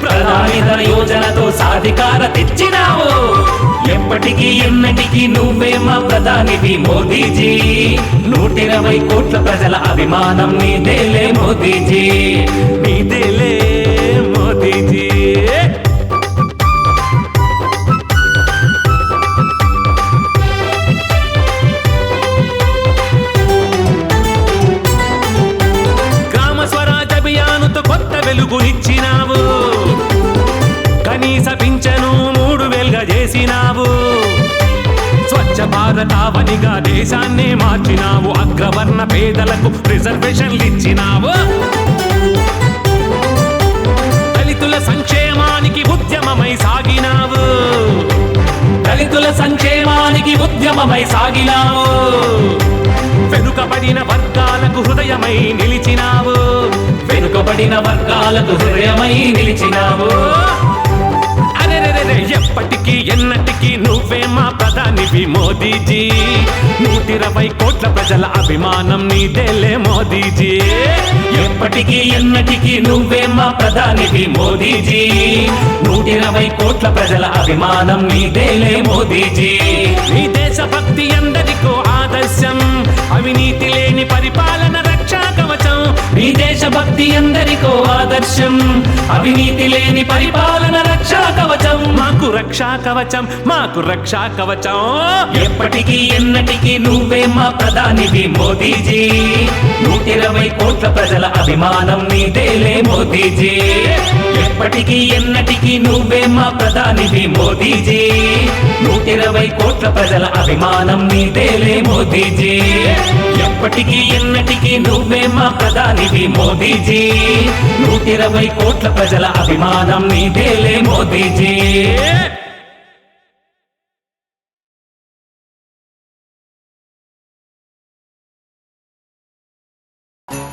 ప్రధాని ధన యోజనతో సాధికారతిచ్చినావు ఎప్పటికీ ఎన్నటికీ నువ్వే మా ప్రధానివి మోదీజీ 120 కోట్ల ప్రజల అభిమానం నీదేలే మోదీజీ నీదేలే మోదీజీ కొత్త వెలుగునిచ్చినావు కనీస పింఛను 3000గా చేసినావు స్వచ్ఛ భారతావనిగా దేశాన్నే మార్చినావు అగ్రవర్ణ పేదలకు రిజర్వేషన్లు ఇచ్చినావు దళితుల సంక్షేమానికి ఉద్యమమై సాగినావు దళితుల సంక్షేమానికి ఉద్యమమై సాగినావు వెనుకబడిన వర్గాలకు హృదయమై నిలిచినావు వెనుకబడిన వర్గాలకు హృదయమై నిలిచినావు అరెరెరె ఎప్పటికీ ఎన్నటికీ నువ్వే మా ప్రధానివి మోదీజీ 120 కోట్ల ప్రజల అభిమానం నీదేలే మోదీజీ ఎప్పటికీ ఎన్నటికీ నువ్వే మా ప్రధానివి మోదీజీ 120 కోట్ల ప్రజల అభిమానం నీదేలే మోదీజీ నీ దేశభక్తి అందరికో ఆదర్శం అవినీతి లేని పరిపాలన రక్షా కవచం నీ దేశభక్తి అందరికో ఆదర్శం అవినీతి లేని పరిపాలన రక్షా కవచం మాకు రక్షా కవచం మాకు రక్షా కవచం ఎప్పటికీ ఎన్నటికీ నువ్వే మా ప్రధానివి మోదీజీ 120 కోట్ల ప్రజల అభిమానం నీదేలే మోదీజీ ఎప్పటికీ ఎన్నటికీ నువ్వే మా ప్రధానివి మోదీజీ 120 కోట్ల ప్రజల అభిమానం నీదేలే మోదీజీ ఎప్పటికీ ఎన్నటికీ నువ్వే మా ప్రధానివి మోదీజీ 120 కోట్ల ప్రజల అభిమానం నీదేలే మోదీజీ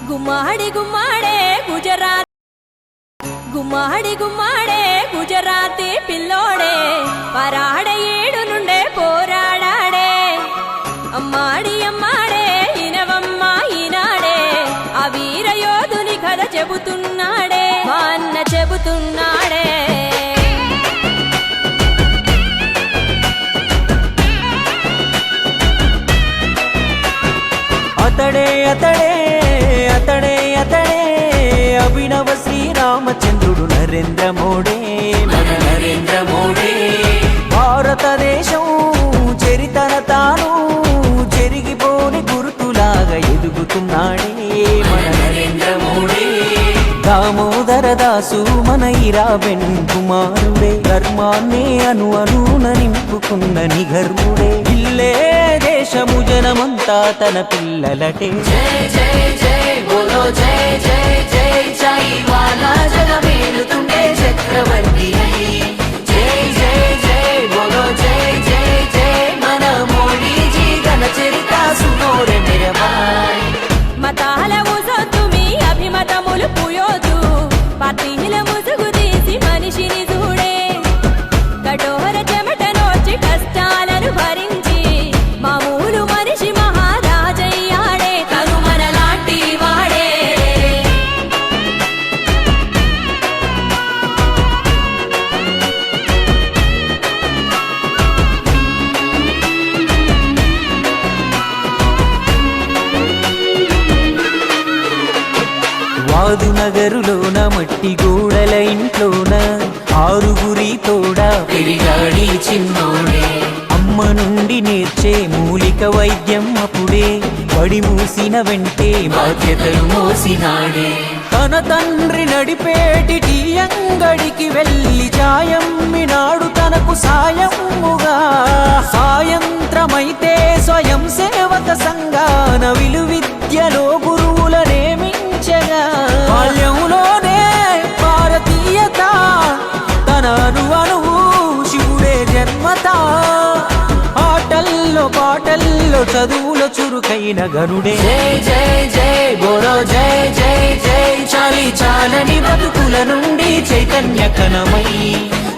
గుమ్మాడి గుమ్మాడే గుజరాత్ గుమ్మాడి గుమ్మాడే గుజరాతీ పిల్లోడే పరాడ ఏడు నుండే పోరాడాడే అమ్మాడి అమ్మాడే ఇనవమ్మ ఈనాడే ఆ వీర యోధుని కథ చెబుతున్నాడే మా అన్న చెబుతున్నాడే అతడే అతడే అతడే అతడే అభినవ శ్రీరామచంద్రుడు నరేంద్ర మోడీ మన నరేంద్ర మోడీ భారతదేశం చరితన తాను చెరిగిపోని గుర్తులాగా ఎదుగుతున్నాడే మన నరేంద్ర మోడీ దామోదర దాసు మన ఇరాబెన్ కుమారుడే ధర్మాన్నే అనున నింపుకున్న నిఘర్ముడే ఇల్లే దేశము జనమంతా తన పిల్లలటే జై జై జై బోలో జై జై జై జై వాలా జగమేలుతుండే చక్రవర్తి జై జై జై బోలో జై జై జై మన మోడీజీ ఘన చరిత సునోరే మేరే భాయ్ మతాల ఊసొద్దు మీ అభిమతములు పుయోదు పార్టీల ముసుగు తీసి మనిషిని చూడే కఠోర చెమట నోచి కష్టాలను భరించి మామూలు మనిషి మహారాజయ్యాడే తను మనలాంటి వాడే వాదు నగరులోన మట్టి గోడల ఇంట్లోన 6గురి తోడ పెరిగాడి చిన్నోడే. అమ్మ నుండి నేర్చే మూలిక వైద్యం అప్పుడే పడి మూసిన వెంటే బాధ్యతలు మోసినాడే. తన తండ్రి నడిపేటి టీ అంగడికి వెళ్ళి చాయమ్మినాడు తనకు సాయముగా. సాయంత్రమైతే స్వయం సేవక సంఘాన విలువిద్యలో గురువుల నేమించగా. బాల్యంలోనే భారతీయత తన అణువు శివుడే జన్మత. ఆటల్లో పాటల్లో చదువుల చురుకైన గరుడే. జై జై జై బోలో జై జై జై చాలి చాలని బతుకుల నుండి చైతన్య కణమై.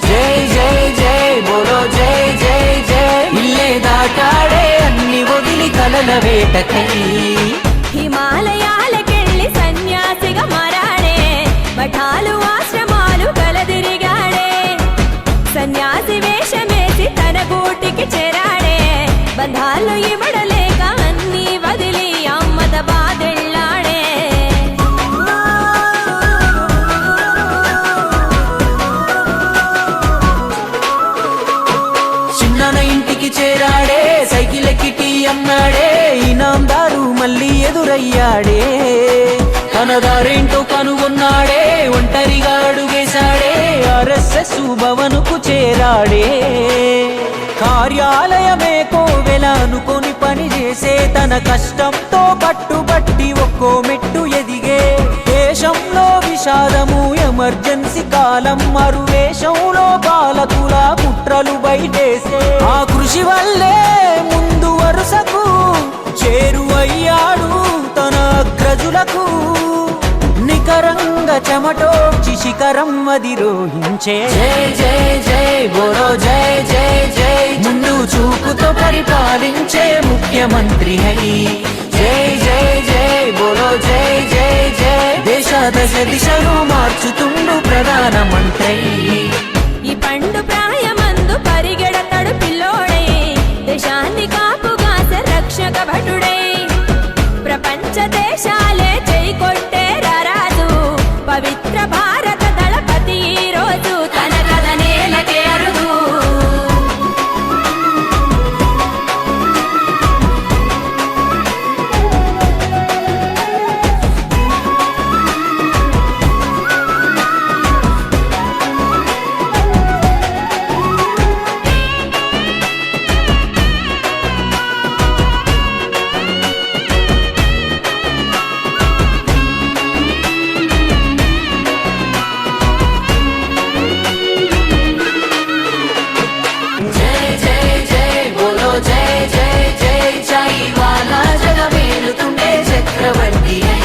జై జై జై బోలో జై జై జై ఇల్లే దాటాడే అన్ని వదిలి కలల వేటకై. హిమాలయాలకెళ్ళి సన్యాసిగా మారాడే, మఠాలు ఆశ్రమాలు కలదిరిగాడే. సన్యాసి వేషమేసి తన గూటికి చేరాడే, బంధాలు ఇవ్వడలేక అన్నీ వదిలి అమ్మద బాదెళ్ళాడే. చిన్నన ఇంటికి చేరాడే, సైకిల్ ఎక్కి టీ అన్నాడే. ఇనాందారు మళ్ళీ ఎదురయ్యాడే. తన దారేంటో కనుగొన్నాడే, ఒంటరిగా అడుగేశాడే. RSS భవనుకు చేరాడే. కార్యాలయమే కోవెల అనుకొని పని చేసే తన కష్టంతో పట్టుబట్టి ఒక్కో మెట్టు ఎదిగే. దేశంలో విషాదము ఎమర్జెన్సీ కాలం మరువేషంలో పాలకుల కుట్రలు బయటేసే. ఆ కృషి వల్లే ముందు వరుసకు చేరువయ్యాడు తన అగ్రజులకు. నికరంగా చెమటోచి శిఖరం అధిరోహించే. జై జై జై బోలో జై జై జై ముందు చూపుతో పరిపాలించే ముఖ్యమంత్రి హై. జై జై జై బోలో జై జై జై దేశ దశ దిశను మార్చుతుండు ప్రధానమంత్రి. ఈ పండు ప్రాయమందు పరిగెడతడు పిల్లోడై, దేశాన్ని కాపుగాసే రక్షక భటుడై. ప్రపంచ దేశాలే జై కొట్టే రారాజు, పవిత్ర భారత దళపతి ఈ రోజు తన కథ నేలకే అరుదు. జై జై జై బోలో జై జై జై చాయి వాలా జగమేలుతుండే చక్రవర్తి హై.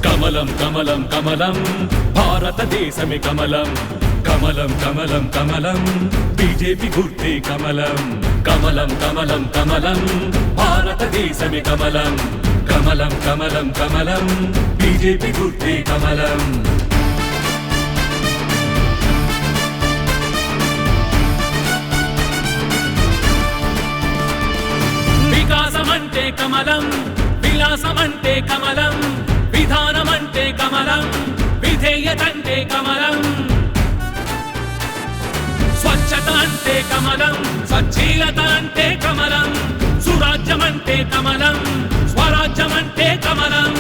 కమలం కమలం కమలం భారతదేశమే కమలం. కమలం కమలం కమలం బీజేపీ గుర్తే కమలం. కమలం కమలం కమలం భారతదేశమే కమలం. కమలం కమలం కమలం బీజేపీ గుర్తే కమలం. వికాసమంటే కమలం, విలాసమంటే కమలం, విధానమంటే కమలం, విధేయతంటే కమలం. స్వచ్ఛత అంటే కమలం, సచ్చీలత అంటే కమలం, సురాజ్యమంటే కమలం, స్వరాజ్యమంటే కమలం.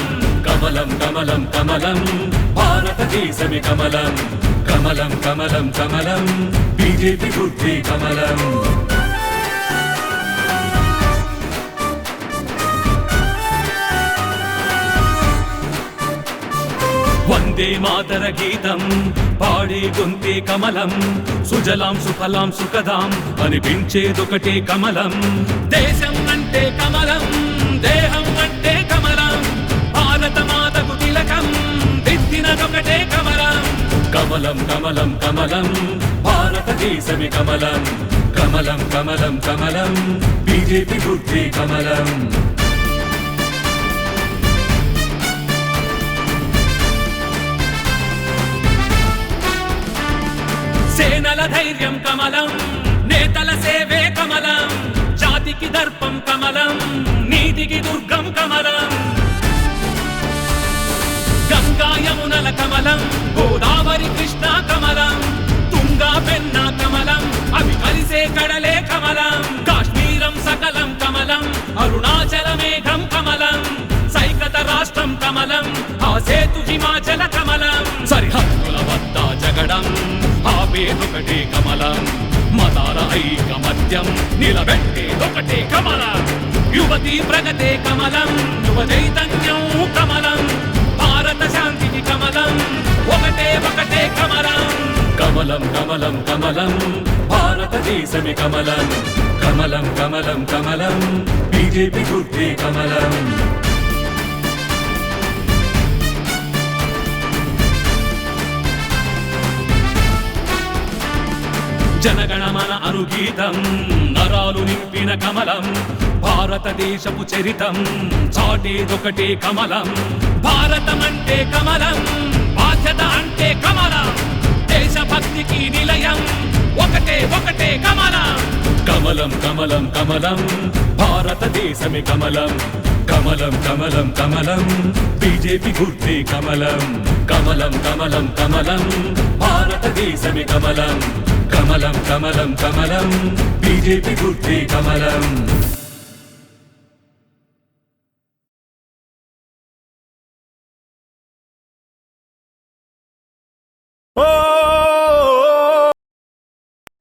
కమలం కమలం కమలం భారతదేశమే కమలం. కమలం కమలం కమలం బీజేపీ గుర్తే కమలం. వందే మాతర గీతం పాడే గొంతే కమలం. సుజలాం సుఫలాం సుఖదాం అనిపించేదొకటే కమలం. దేశం అంటే కమలం, దేహం అంటే కమలం, భారత మాతకు తిలకం. కమలం కమలం భారతదేశమే కమలం కమలం కమలం కమలం బీజేపీ గుర్తే కమలం సేనల ధైర్యం కమలం నేతల సేవే కమలం జాతికి దర్పం కమలం నీతికి దుర్గం కమలం గంగా యమునల కమలం గోదావరి కృష్ణ కమలం తుంగా పెన్న కమలం అవి కలిసే కడలే కమలం కాశ్మీరం సకలం కమలం అరుణాచల మేఘం కమలం సైకత రాష్ట్రం కమలం ఆ సేతు హిమాచల కమలం సరిహద్దుల వద్ద జగడం ఆపేదొకటే కమలం మతాల ఐకమత్యం నిలబెట్టేదొకటే కమలం యువతీ ప్రగతే కమలం యువ చైతన్యం కమలం భారత శాంతికి కమలం ఒకటే ఒకటే కమలం కమలం కమలం కమలం భారతదేశమే కమలం కమలం కమలం కమలం బీజేపీ గుర్తే కమలం జనగణమన అనుగీతం నరాలు నింపిన కమలం భారతదేశపు చరితం చాటేదొకటే కమలం భారతమంటే కమలం బాధ్యత అంటే కమలం దేశభక్తికి నిలయం ఒకటే ఒకటే కమలం కమలం కమలం కమలం భారతదేశమే కమలం కమలం కమలం కమలం బీజేపీ గుర్తే కమలం కమలం కమలం కమలం భారతదేశమే కమలం కమలం కమలం కమలం బీజేపీ గుర్తే కమలం ఓ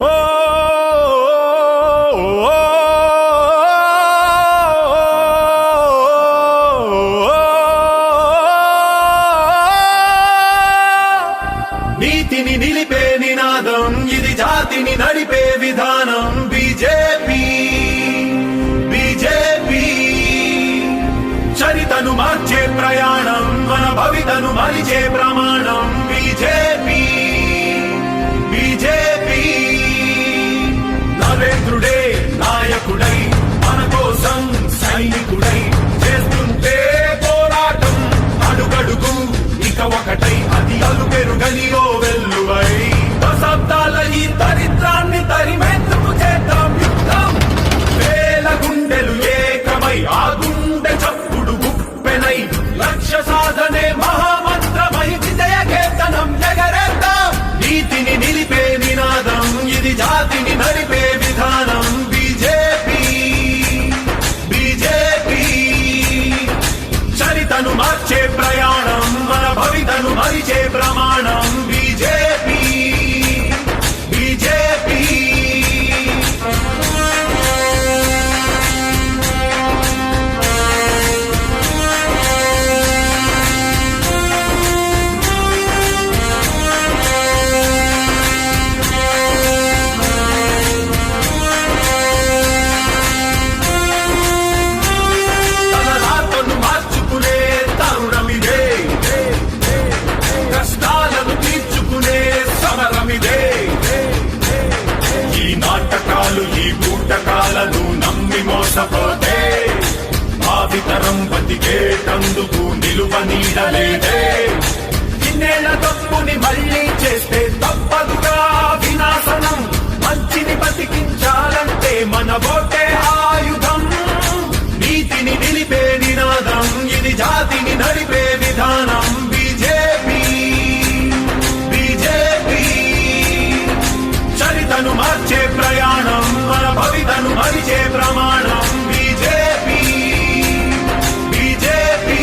ఓ నీతిని నిలిపే నినాదం ఇది జాతిని నడిపే విధానం బీజేపీ బీజేపీ చరితను మార్చే ప్రయాణం మన భవితను మలిచే ప్రమాణం బీజేపీ బీజేపీ నరేంద్రుడే నాయకుడై మన కోసం సైనికుడై చేస్తుంటే పోరాటం అడుగడుగు ఇక ఒకటై అది అలుపెరుగనిలో వెల్లువై దశాబ్దాల ఈ దరిద్రాన్ని తరిమేందుకు చేద్దాం యుద్ధం వేల గుండెలు ఏకమై ఆ గుండె చప్పుడు గుప్పెనై లక్ష్య సాధనే మహామంత్రమై విజయ కేతనం ఎగరేద్దాం నీతిని నిలిపే నినాదం ఇది జాతిని నడిపే విధానం బీజేపీ బీజేపీ చరితను మార్చే ప్రయాణం మన భవితను మరిచే ప్రమాణం బీజేపీ బీజేపీ తలరాతను మార్చుకునే తరుణమిదే కష్టాలను తీర్చుకునే సమరమిదే ఈ నాటకాలు ఈ బూటకాలను నమ్మి మోసపోతే భావితరం బతికేటందుకు నిలువ నీడలేదే ఇన్నేళ్ల తప్పుని మళ్ళీ చేస్తే తప్పదుగా వినాశనం మంచిని బతికించాలంటే మన ఓటే ఆయుధం నీతిని నిలిపే నినాదం ఇది జాతిని నడిపే విధానం బీజేపీ బీజేపీ చరితను మార్చే ప్రయాణం మన భవితను మరిచే ప్రమాణం బీజేపీ బీజేపీ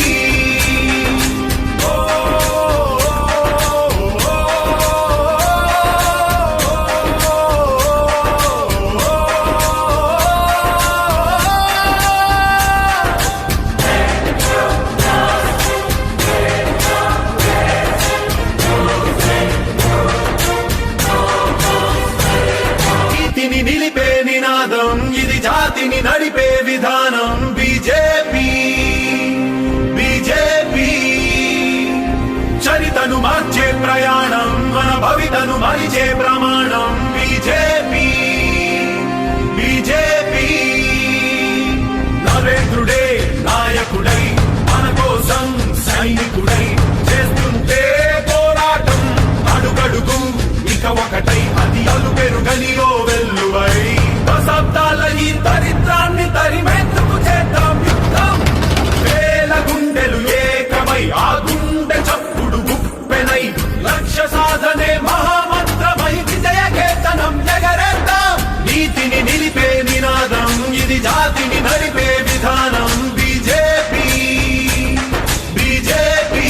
నీతిని నిలిపే నినాదం ఇది జాతిని నడిపే విధానం బీజేపీ బీజేపీ చరితను మార్చే ప్రయాణం మన భవితను మరిచే ప్రమాణం బీజేపీ బీజేపీ నరేంద్రుడే నాయకుడై మన కోసం సైనికుడై చేస్తుంటే పోరాటం అడుగడుగు ఇక ఒకటై అది అలు పెరుగనిలో వెల్లువై దశాబ్దాల ఈ దరిద్రాన్ని తరిమేందుకు చేద్దాం యుద్ధం వేల గుండెలు ఏకమై ఆ గుండె చప్పుడు గుప్పెనై లక్ష్య సాధనే మహామంత్రమై విజయ కేతనం ఎగరేద్దాం నీతిని నిలిపే నినాదం ఇది జాతిని నడిపే విధానం బీజేపీ బీజేపీ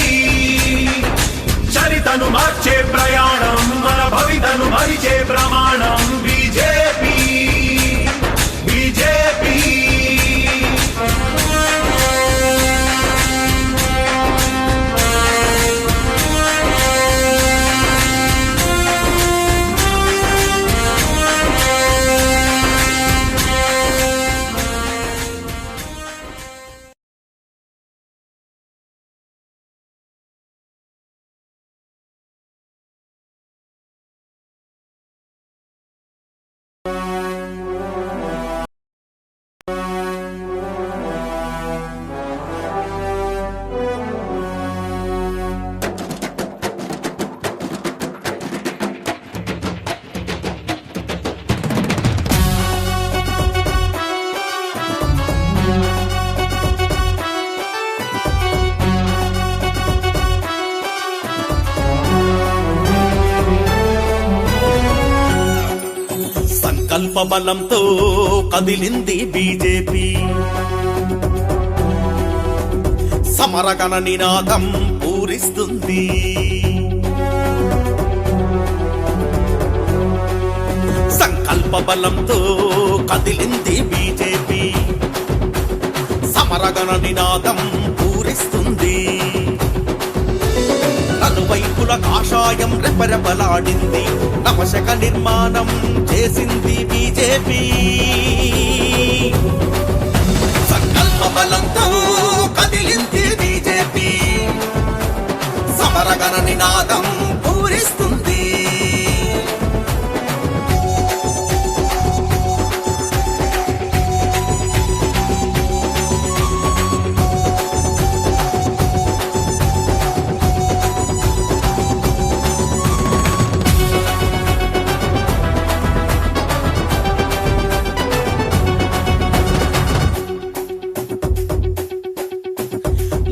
చరితను మార్చే ప్రయాణం మన భవితను మరిచే ప్రమాణం బీజేపీ బీజేపీ సంకల్ప బలంతో కదిలింది బీజేపీ సమరగణ నినాదం పూరిస్తుంది సంకల్ప బలంతో కదిలింది బీజేపీ సమరగణ నినాదం పూరిస్తుంది నలువైపుల కాషాయం రెపరెపలాడింది నవశక నిర్మాణం చేసింది బీజేపీ సంకల్ప బలంతో కదిలింది బీజేపీ సమరగణ నినాదం పూరిస్తుంది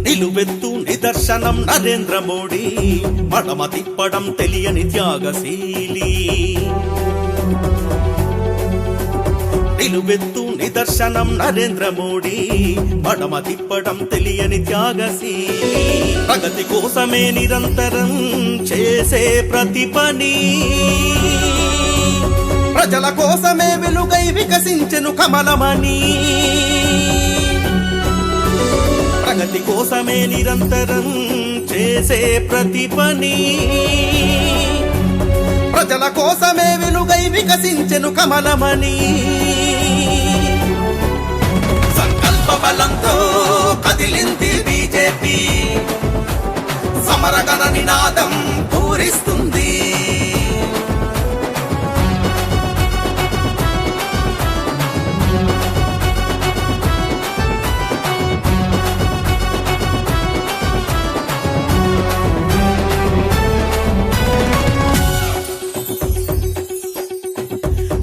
నిలువెత్తు నిదర్శనం నరేంద్ర మోడీ మడమ తిప్పడం తెలియని త్యాగశీలి నిలువెత్తు నిదర్శనం నరేంద్ర మోడీ మడమ తిప్పడం తెలియని త్యాగశీలి ప్రగతి కోసమే నిరంతరం చేసే ప్రతి పని ప్రజల కోసమే వెలుగై వికసించెను కమలమని ప్రగతి కోసమే నిరంతరం చేసే ప్రతి పని ప్రజల కోసమే వెలుగై వికసించెను కమలమని సంకల్ప బలంతో కదిలింది బీజేపీ సమరగణ నినాదం పూరిస్తుంది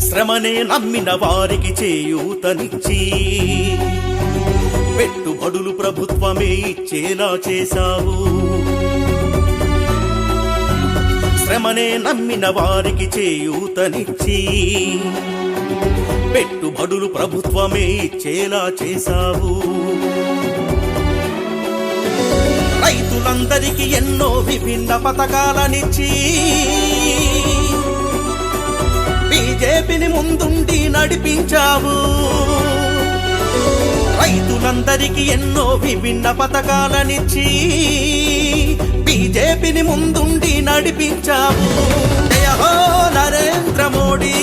శ్రమనే నమ్మిన వారికి చేయూతనిచ్చి పెట్టుబడులు ప్రభుత్వమే ఇచ్చేలా చేశావు శ్రమనే నమ్మిన వారికి చేయూతనిచ్చి పెట్టుబడులు ప్రభుత్వమే ఇచ్చేలా చేశావు రైతులందరికీ ఎన్నో విభిన్న పథకాలనిచ్చి బీజేపీని ముందుండి నడిపించావు రైతులందరికీ ఎన్నో విభిన్న పథకాలనిచ్చి బీజేపీని ముందుండి నడిపించావు జయ హో నరేంద్ర మోడీ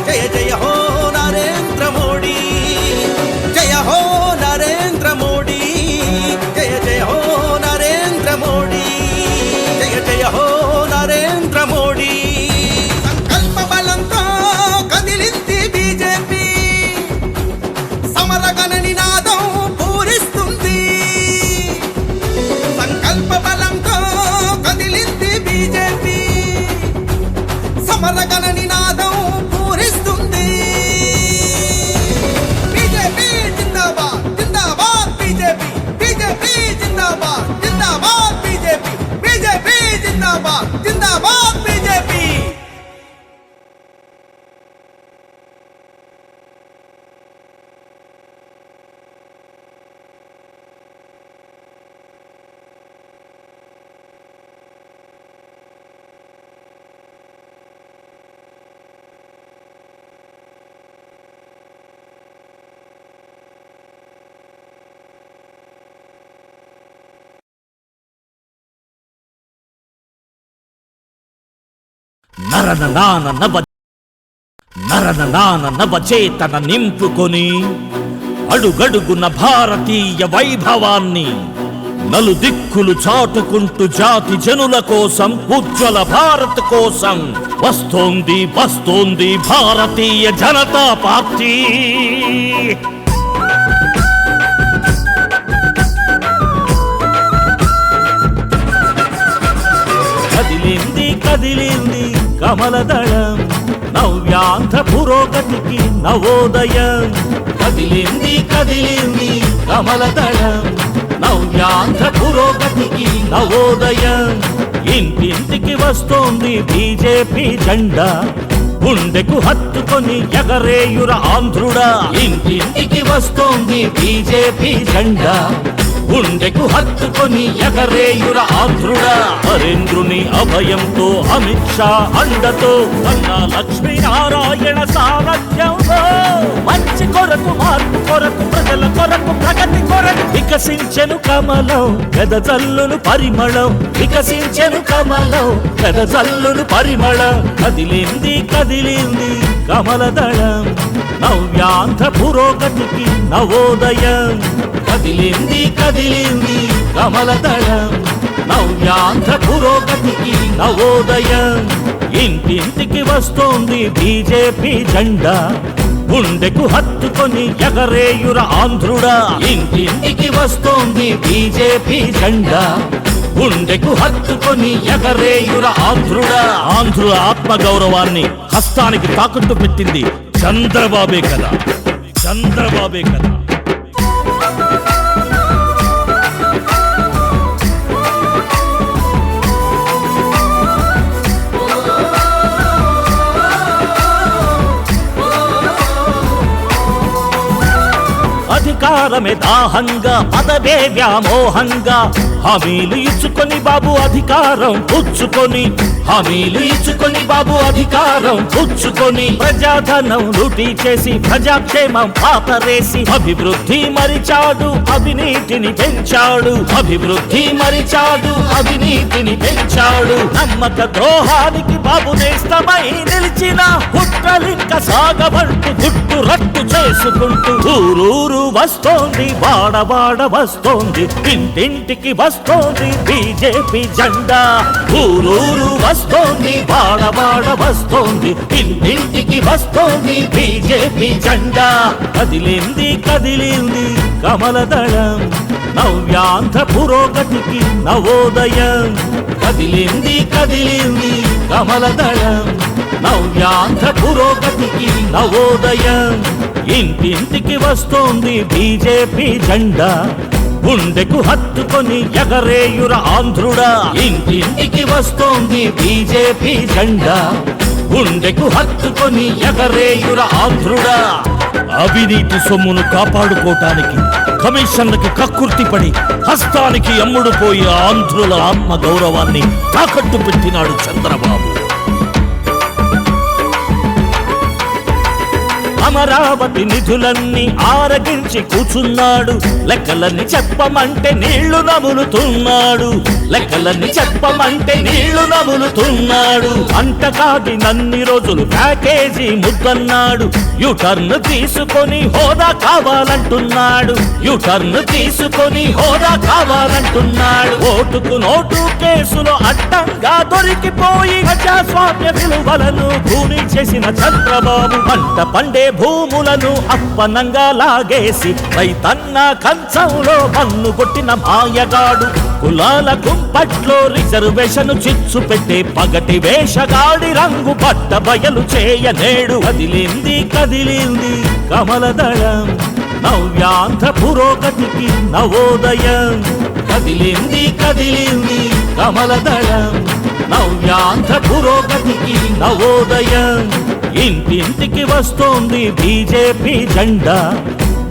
జయ జయ హో నరేంద్ర మోడీ జయ హో నరేంద్ర మోడీ జయ జయ హో నరేంద్ర మోడీ జయ జయ హో నరేంద్ర మోడీ సమరగణ నినాదం పూరిస్తుంది. బీజేపీ జిందాబాద్ జిందాబాద్ బీజేపీ బీజేపీ జిందాబాద్ జిందాబాద్ బీజేపీ బీజేపీ జిందాబాద్ జిందాబాద్ బీజేపీ. నరనరాన నవచేతన నింపుకొని అడుగడుగున భారతీయ వైభవాన్ని నలుదిక్కులు చాటుకుంటూ జాతి జనుల కోసం ఉజ్వల భారత్ కోసం వస్తోంది వస్తోంది భారతీయ జనతా పార్టీ. కదిలింది కదిలింది కమలదళం నవ్యాంధ్ర పురోగతికి నవోదయం. కదిలింది కదిలింది కమలదళం నవ్యాంధ్ర పురోగతికి నవోదయం. ఇంటింటికి వస్తోంది బీజేపీ జెండా గుండెకు హత్తుకొని ఎగరేయుర ఆంధ్రుడా. ఇంటింటికి వస్తోంది బీజేపీ జెండా గుండెకు హత్తుకొని ఎగరేయుర ఆంధ్రుడా. నరేంద్రుని అభయంతో అమిత్ షా అండతో కన్నా లక్ష్మీనారాయణ సారథ్యంలో మంచి కొరకు మార్పు కొరకు ప్రజల కొరకు ప్రగతి కొరకు వికసించెను కమలం పెదజల్లును పరిమళం. వికసించెను కమలం పెదజల్లును పరిమళం. కదిలింది కదిలింది కమలదళం నవ్యాంధ్ర పురోగతికి నవోదయం. కదిలింది కదిలింది కమలదళం నవ్యాంధ్ర పురోగతికి నవోదయం. ఇంటింటికి వస్తోంది బీజేపీ జెండా గుండెకు హత్తుకొని ఎగరేయుర ఆంధ్రుడా. ఇంటింటికి వస్తోంది బీజేపీ జెండా గుండెకు హత్తుకొని ఎగరేయుర ఆంధ్రుడా. ఆంధ్రుల ఆత్మగౌరవాన్ని హస్తానికి తాకట్టు పెట్టింది చంద్రబాబే కదా, చంద్రబాబే కదా. అధికారమే దాహంగా పదవే వ్యామోహంగా హామీలు ఇచ్చుకొని బాబు అధికారం పుచ్చుకొని హామీలు ఇచ్చుకొని బాబు అధికారం పుచ్చుకొని ప్రజాధనం లూటీ చేసి ప్రజాక్షేమం పాతరేసి అభివృద్ధి మరిచాడు అవినీతిని పెంచాడు. అభివృద్ధి మరిచాడు అవినీతిని పెంచాడు. నమ్మక ద్రోహానికి బాబు నేస్తమై నిలిచిన కుట్రలింక సాగబట్టు గుట్టు రట్టు చేసుకుంటూ ఊరూరు వస్తోంది వాడవాడ వస్తోంది ఇంటింటికి వస్తోంది బీజేపీ జెండా. ఊరూరు వస్తోంది వాడవాడ వస్తోంది ఇంటింటికి వస్తోంది బీజేపీ జెండా. కదిలింది కదిలింది కమలదళం నవ్యాంధ్ర పురోగతికి నవోదయం. కదిలింది కదిలింది కమలదళం నవ్యాంధ్ర పురోగతికి నవోదయం. ఇంటింటికి వస్తోంది బీజేపీ జెండా గుండెకు హత్తుకొని ఎగరేయుర ఆంధ్రుడా. ఇంటింటికి వస్తోంది బీజేపీ జెండా గుండెకు హత్తుకొని ఎగరేయుర ఆంధ్రుడా. అవినీతి సొమ్మును కాపాడుకోవటానికి కమిషన్లకి కక్కుర్తిపడి హస్తానికి అమ్ముడుపోయి ఆంధ్రుల ఆత్మ గౌరవాన్ని తాకట్టు పెట్టినాడు చంద్రబాబు. అమరావతి నిధులన్నీ ఆరగించి కూర్చున్నాడు. లెక్కలన్నీ చెప్పమంటే నీళ్లు నములుతున్నాడు. లెక్కలన్నీ చెప్పమంటే నీళ్లు నములుతున్నాడు. అంటకాగి నన్ని రోజులు ప్యాకేజీ ముద్దన్నాడు. యూటర్న్ తీసుకొని హోదా కావాలంటున్నాడు. యూటర్న్ తీసుకొని హోదా కావాలంటున్నాడు. ఓటుకు నోటు కేసులో అడ్డంగా దొరికిపోయి ప్రజాస్వామ్య విలువలను భూమి చేసిన చంద్రబాబు పంట పండే భూములను అప్పనంగా లాగేసి రైతన్న కంచంలో మన్ను కొట్టిన మాయగాడు కులాల కుంపట్లో రిజర్వేషన్ చిచ్చు పెట్టే పగటి వేషగాడి రంగు పట్ట బయలు చేయనేడు కదిలింది కదిలింది కమలదళం నవ్యాంధ్ర పురోగతికి నవోదయం కదిలింది కదిలింది కమలదళం నవ్యాంధ్ర పురోగతికి నవోదయం ఇంటింటికి వస్తోంది బీజేపీ జెండా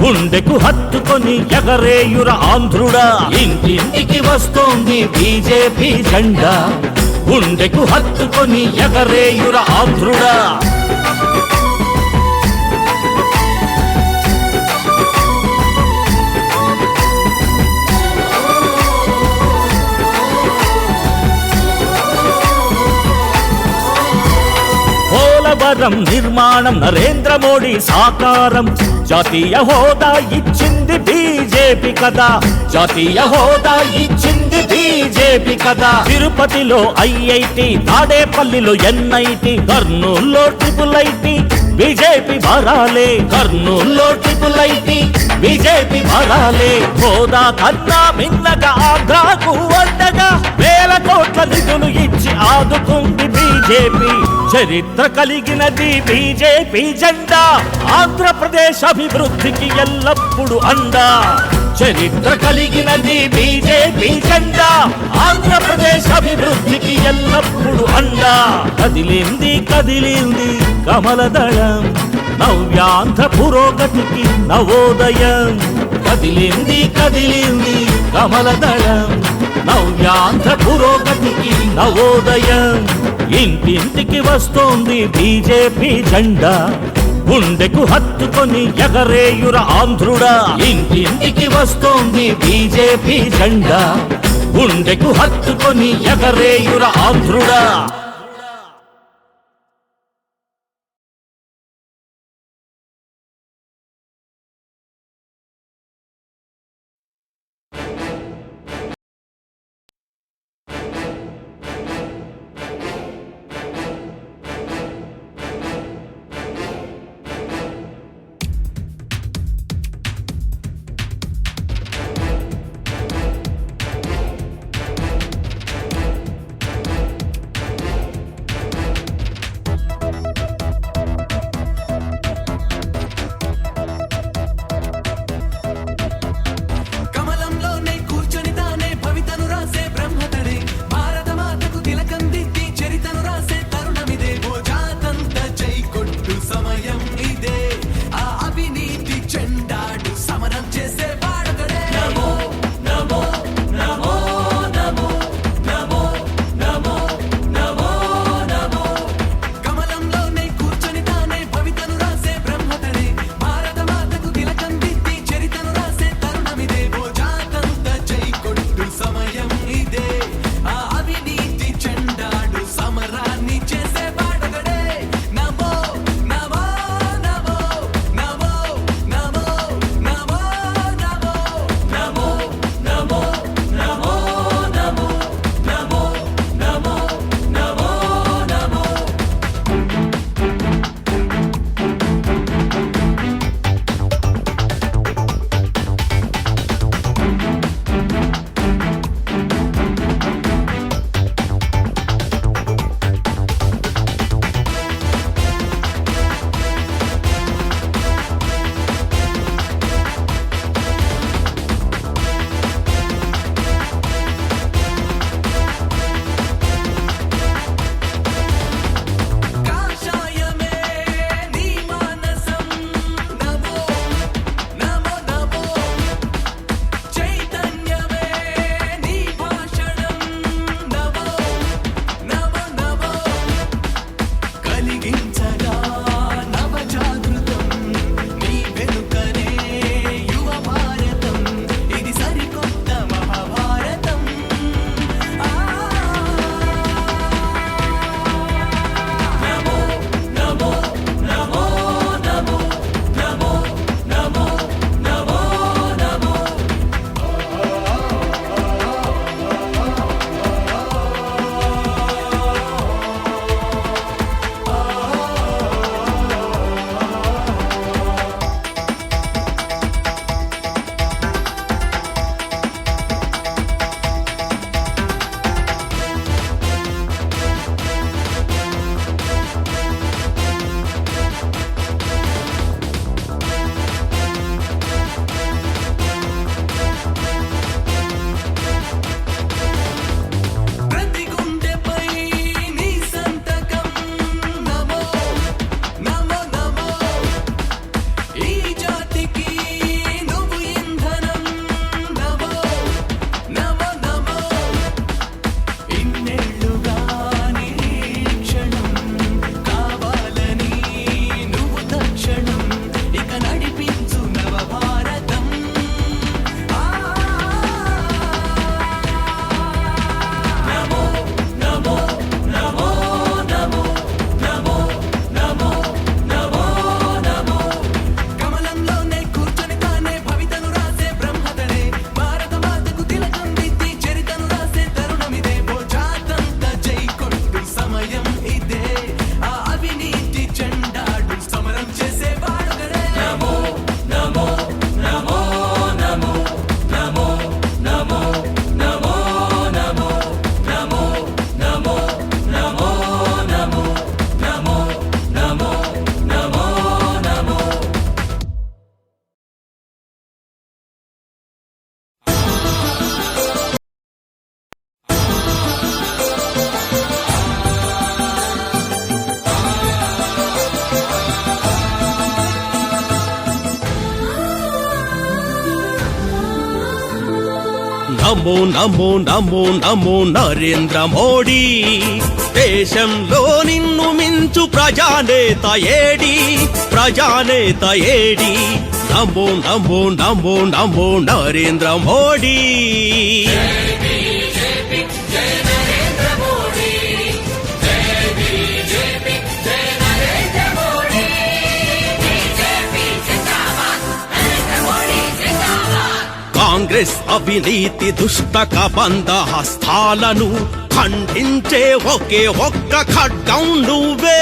గుండెకు హత్తుకొని ఎగరేయుర ఆంధ్రుడా ఇంటింటికి వస్తోంది బీజేపీ జెండా గుండెకు హత్తుకొని ఎగరేయుర ఆంధ్రుడా పోలవరం నిర్మాణం నరేంద్ర మోడీ సాకారం జాతీయ హోదా ఇచ్చింది బీజేపీ కదా జాతీయ హోదా ఇచ్చింది బీజేపీ కదా తిరుపతిలో ఐఐటి తాడేపల్లిలో ఎన్ఐటి కర్నూల్లో ట్రిపుల్ ఐటి బీజేపీ వరాలే కర్నూల్లో ట్రిపుల్ ఐటి బీజేపీ వరాలే హోదా కన్నా మిన్నగా ఆంధ్రాకు అండగా వేల కోట్ల నిధులు ఇచ్చి ఆదుకుంది బీజేపీ చరిత్ర కలిగినది బీజేపీ జెండా ఆంధ్రప్రదేశ్ అభివృద్ధికి ఎల్లప్పుడూ అండా చరిత్ర కలిగినది బీజేపీ జెండా ఆంధ్రప్రదేశ్ అభివృద్ధికి ఎల్లప్పుడూ అండా కదిలింది కదిలింది కమలదళం నవ్యాంధ్ర పురోగతికి నవోదయం కదిలింది కదిలింది కమలదళం నవ్యాంధ్ర పురోగతికి నవోదయం ఇంటింటికి వస్తోంది బీజేపీ జెండా గుండెకు హత్తుకొని ఎగరేయుర ఆంధ్రుడా ఇంటింటికి వస్తోంది బీజేపీ జెండా గుండెకు హత్తుకొని ఎగరేయుర ఆంధ్రుడా నమో నమో నమో నమో నరేంద్ర మోడీ దేశంలో నిన్ను మించు ప్రజానేత ఏడి ప్రజానేత ఏడి నమో నమో నమో నమో నరేంద్ర మోడీ కాంగ్రెస్ అవినీతి దుష్ట కబంధ హస్తాలను ఖండించే ఒకే ఒక్క ఖడ్గం నువ్వే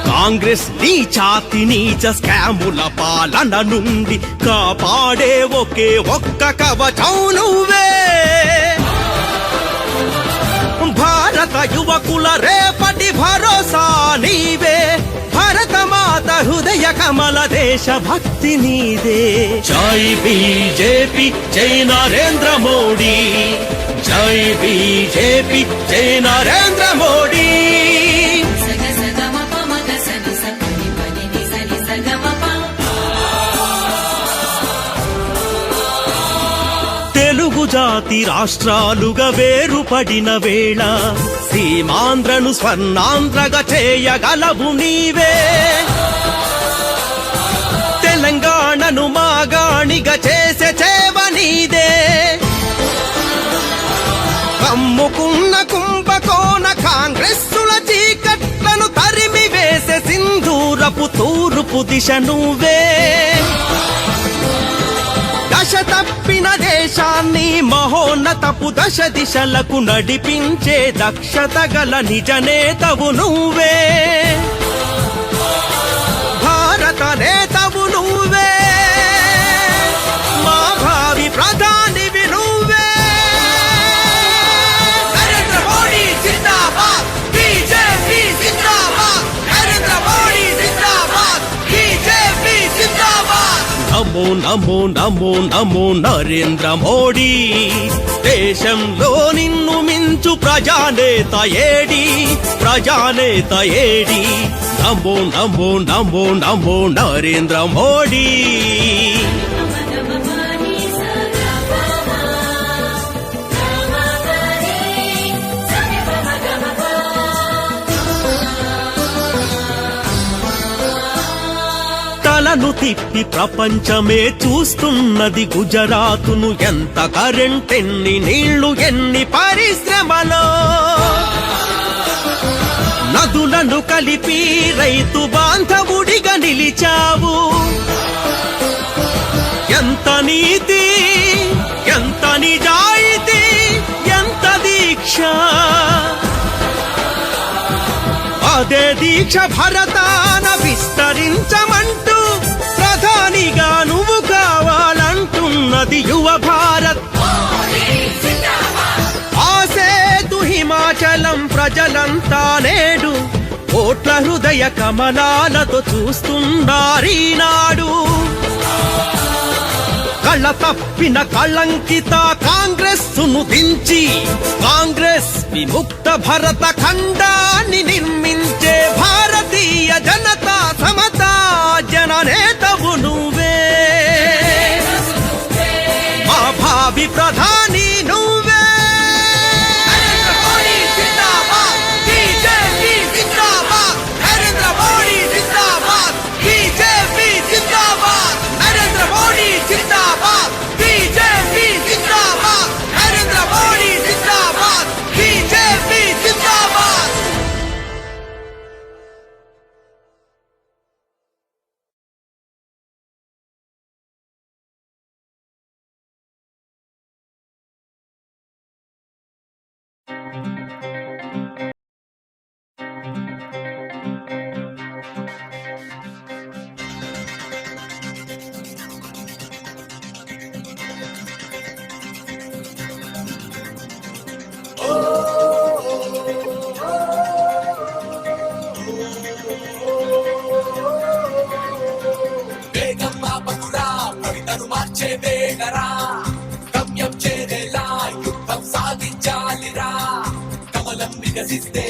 కాంగ్రెస్ నీచాతి నీచ స్కాముల పాలన నుండి కాపాడే ఒకే ఒక్క కవచం నువ్వే భారత యువకుల రేపటి భరోసా నీవే భారత మాత హృదయ కమల దేశ భక్తి నీదే జై బీజేపీ జై నరేంద్ర మోడీ జై బీజేపీ జై నరేంద్ర మోడీ తెలుగు జాతి రాష్ట్రాలుగా వేరుపడిన వేళ సీమాంధ్రను స్వర్ణాంధ్రగా చేయగలవు నీవే తెలంగాణను మాగాణిగా చేసే చేవ నీదే కమ్ముకున్న కుంభకోణ కాంగ్రెస్సుల చీకట్లను తరిమి వేసే సింధూరపు తూర్పు దిశ నువ్వే దశ తప్పిన దేశాన్ని మహోన్నతపు దశ దిశలకు నడిపించే దక్షత గల నిజ నేతవు నువ్వే భారత నేతవు నువ్వే మా భావి ప్రధానివి నువ్వే నరేంద్ర మోడీ జిందాబాద్ బీజేపీ జిందాబాద్ నరేంద్ర మోడీ జిందాబాద్ బీజేపీ జిందాబాద్ నమో నమో నమో నమో నరేంద్ర మోడీ దేశంలో నిన్ను మించు ప్రజానేత ఏడి ప్రజానేత ఏడి నమో నమో నమో నమో నరేంద్ర మోడీ తలను తిప్పి ప్రపంచమే చూస్తున్నది గుజరాతును ఎంత కరెంట్ ఎన్ని నీళ్లు ఎన్ని పరిశ్రమలో నదులను కలిపి రైతు బాంధవుడిగా నిలిచావు ఎంత నీతి ఎంత నిజాయితీ ఎంత దీక్ష అదే దీక్ష భరతాన విస్తరించమంటూ ప్రధానిగా నువ్వు కావాలంటున్నది యువ భారత్ ఆసేతు హిమాచలం ప్రజలంతా నేడు కోట్ల హృదయ కమలాలతో చూస్తున్నారీనాడు కళ్ళ తప్పిన కళంకిత కాంగ్రెస్ ను దించి కాంగ్రెస్ విముక్త భరత ఖండాన్ని నిర్మించే భారతీయ జనతా సమతా జననేతవు నువ్వే మా భావి ప్రధాని నువ్వే నరేంద్ర మోడీ జిందాబాద్ బీజేపీ జిందాబాద్ నరేంద్ర మోడీ జిందాబాద్ బీజేపీ జిందాబాద్ నరేంద్ర మోడీ జిందాబాద్ బీజేపీ జిందాబాద్ నరేంద్ర మోడీ జిందాబాద్ బీజేపీ జిందాబాద్ వేగం ఆపకురా కవితను మార్చే వేగరా గమ్యం చేరేలా యుద్ధం సాధించాలిరా కమలం వికసిస్తే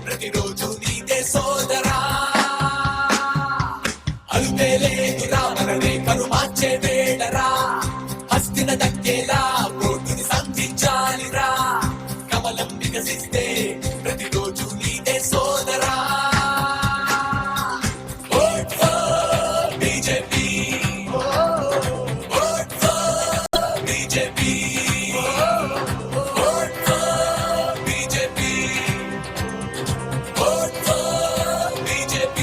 ప్రతిరోజు నీదే సోదరా అలుపేలేదురా మన రేఖలు మార్చే వేడరా హస్తి Vote for BJP. Vote for BJP.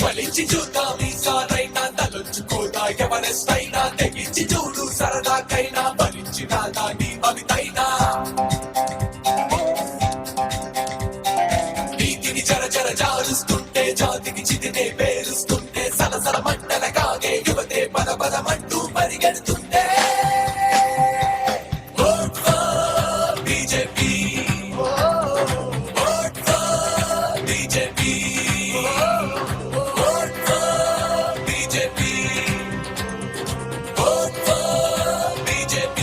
ఫలించి చూద్దాం ఈసారైనా తలొచ్చుకోదా ఎవరెస్టైనా తెగించి చూడు సరదాకైనా భరించిన దాన్ని భవితైనా నీతిని జర జర జారుస్తుంటే జాతికి చితినే పేరుస్తుంటే సలసల మంటల కాగే యువతే పద పదమంటూ పరిగెడుతుంటే Vote for BJP. Vote for BJP. Vote for BJP. Vote for BJP.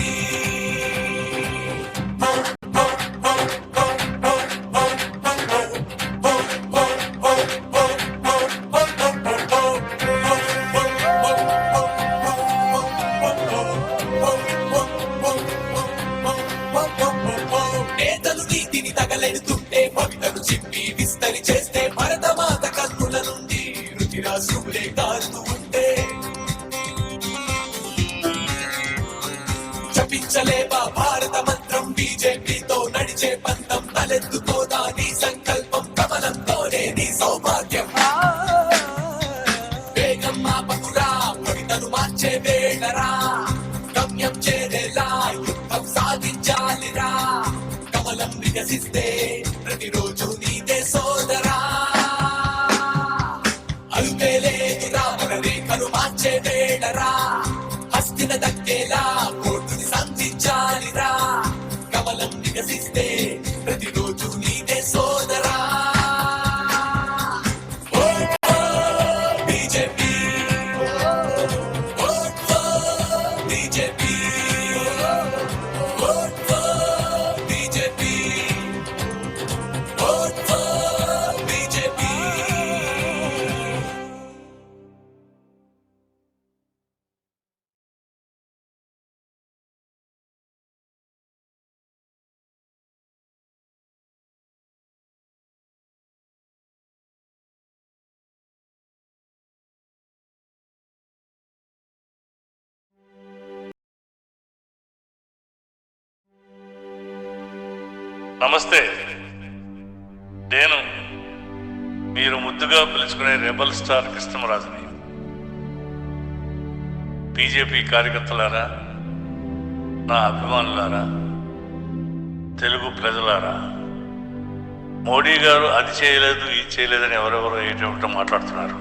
నేతలు నీతిని తగలెడుతుంటే భవితను చింపి విస్తరి చేస్తే భరతమాత కన్నుల నుండి రుచిరాసులే కారుతూ ఉంటే జపించలేవా భారత మంత్రం బీజేపీతో నడిచే పంతం తలెత్తుకోదా నీ సంకల్పం కమలంతోనే నీ సౌభాగ్యం వేగం మాపకురా భవితను మార్చే వేళరా గమ్యం చేరేలా యుద్ధం సాధించాలిరా కమలం వికసిస్తే ప్రతిరోజు నీదే సోదరా అలుపే లేదురా మన రేఖలు మార్చే వేళరా హస్తిన దక్కేలా కోర్టుని సంధించాలిరా కమలం వికసిస్తే ప్రతిరోజు నీదే సోదరా Vote for BJP. Vote for BJP. Vote for BJP. Vote for BJP. నమస్తే, నేను మీరు ముద్దుగా పిలుచుకునే రెబల్ స్టార్ కృష్ణరాజుని. బీజేపీ కార్యకర్తలారా, నా అభిమానులారా, తెలుగు ప్రజలారా, మోడీ గారు అది చేయలేదు ఇది చేయలేదని ఎవరెవరో ఏటేమిటో మాట్లాడుతున్నారు.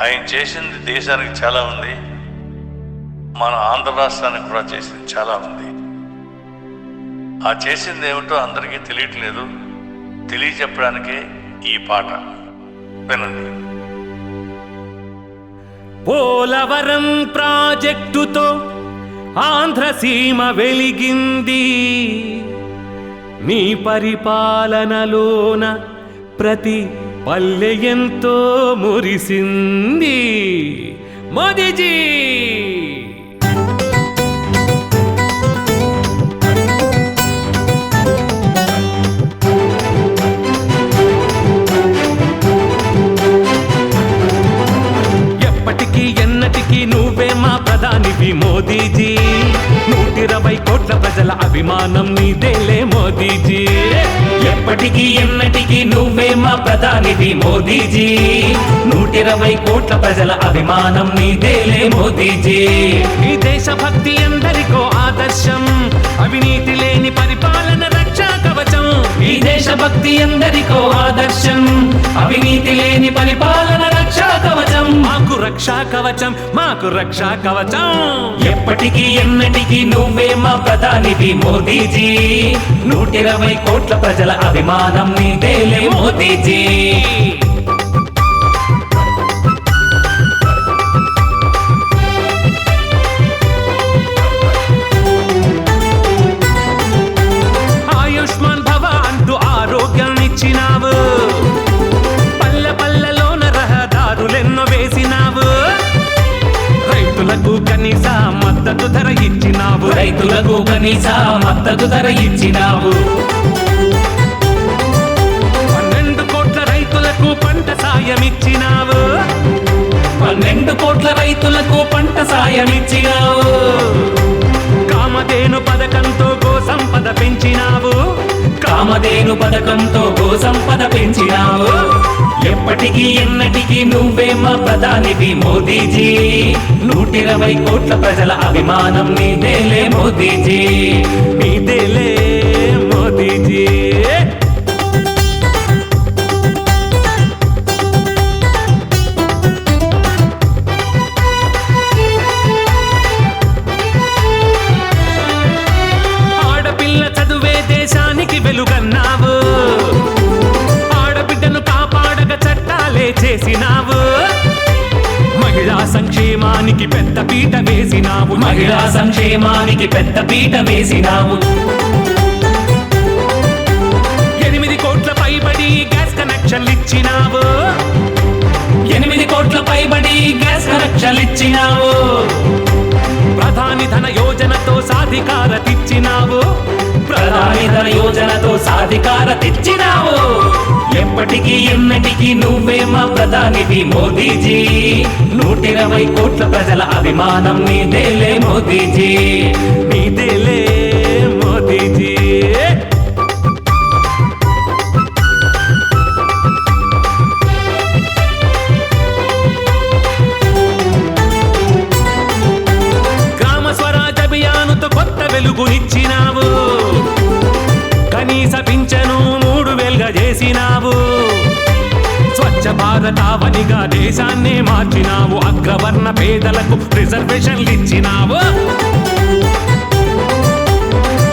ఆయన చేసింది దేశానికి చాలా ఉంది, మన ఆంధ్ర రాష్ట్రానికి కూడా చేసింది చాలా ఉంది. ఆ చేసింది ఏమిటో అందరికీ తెలియట్లేదు, తెలియచెప్పడానికే ఈ పాట వినండి. పోలవరం ప్రాజెక్టుతో ఆంధ్రసీమ వెలిగింది, నీ పరిపాలనలోన ప్రతి పల్లె ఎంతో మురిసింది మోదీజీ. ఎన్నటికీ నువ్వే మా ప్రధానివి మోదీజీ, 120 కోట్ల ప్రజల అభిమానం నీదేలే మోదీజీ. ఎప్పటికీ ఎన్నటికీ నువ్వే మా ప్రధానివి మోదీజీ, 120 కోట్ల ప్రజల అభిమానం నీదేలే మోదీజీ. ఈ దేశభక్తి ఎందరికో ఆదర్శం, అవినీతి లేని పరిపాలన రక్షా కవచం. ఈ దేశభక్తి ఎందరికో ఆదర్శం, అవినీతి లేని పరిపాలన రక్షా కవచం. మాకు రక్షా కవచం, మాకు రక్షా కవచం. ఎప్పటికీ ఎన్నటికీ నువ్వే మా ప్రధానివి మోదీజీ, 120 కోట్ల ప్రజల అభిమానం నీదేలే మోదీజీ. ఆయుష్మాన్ భవ అంటూ ఆరోగ్యం ఇచ్చినావు, పల్లె పల్లెలోన రహదారులెన్నో వేసినావు, రైతులకు కనీస మద్దతు ధర ఇచ్చినావు, రైతులకు కనీస మద్దతు ధర ఇచ్చినావు. 12 కోట్ల రైతులకు పంట సాయం ఇచ్చినావు, 12 కోట్ల రైతులకు పంట సాయం ఇచ్చినావు. కామధేను పథకంతో గో సంపద పెంచినావు, కామధేను పథకంతో గో సంపద పెంచినావు. ఎప్పటికీ ఎన్నటికీ నువ్వే మా ప్రధానివి మోదీజీ, 120 కోట్ల ప్రజల అభిమానం నీదేలే మోదీజీ, నీదేలే మోదీజీ. ఆడపిల్ల చదువే దేశానికి వెలుగన్నావు, ఆడబిడ్డను కాపాడక చట్టాలే చేసినావు. మహిళా సంక్షేమానికి పెద్ద పీట వేసినావు, మహిళా సంక్షేమానికి పెద్ద పీట వేసినావు. 8 కోట్ల పైబడి గ్యాస్ కనెక్షన్లు ఇచ్చినావు, 8 కోట్ల పైబడి గ్యాస్ కనెక్షన్లు ఇచ్చినావు. ప్రధాని ధన యోజనతో సాధికారత ఇచ్చినావు, ప్రధాని ధన యోజనతో సాధికారత ఇచ్చినావు. ఎప్పటికీ ఎన్నటికీ నువ్వే మా ప్రధానివి మోదీజీ, 120 కోట్ల ప్రజల అభిమానం నీదేలే మోదీజీ, నీదేలే మోదీజీ. గ్రామ స్వరాజ్ అభియానుతో కొత్త వెలుగునిచ్చినావు, కనీస పింఛను 3000గా చేసినావు. స్వచ్ఛ భారతావనిగా దేశాన్నే మార్చినావు, అగ్రవర్ణ పేదలకు రిజర్వేషన్లు ఇచ్చినావు.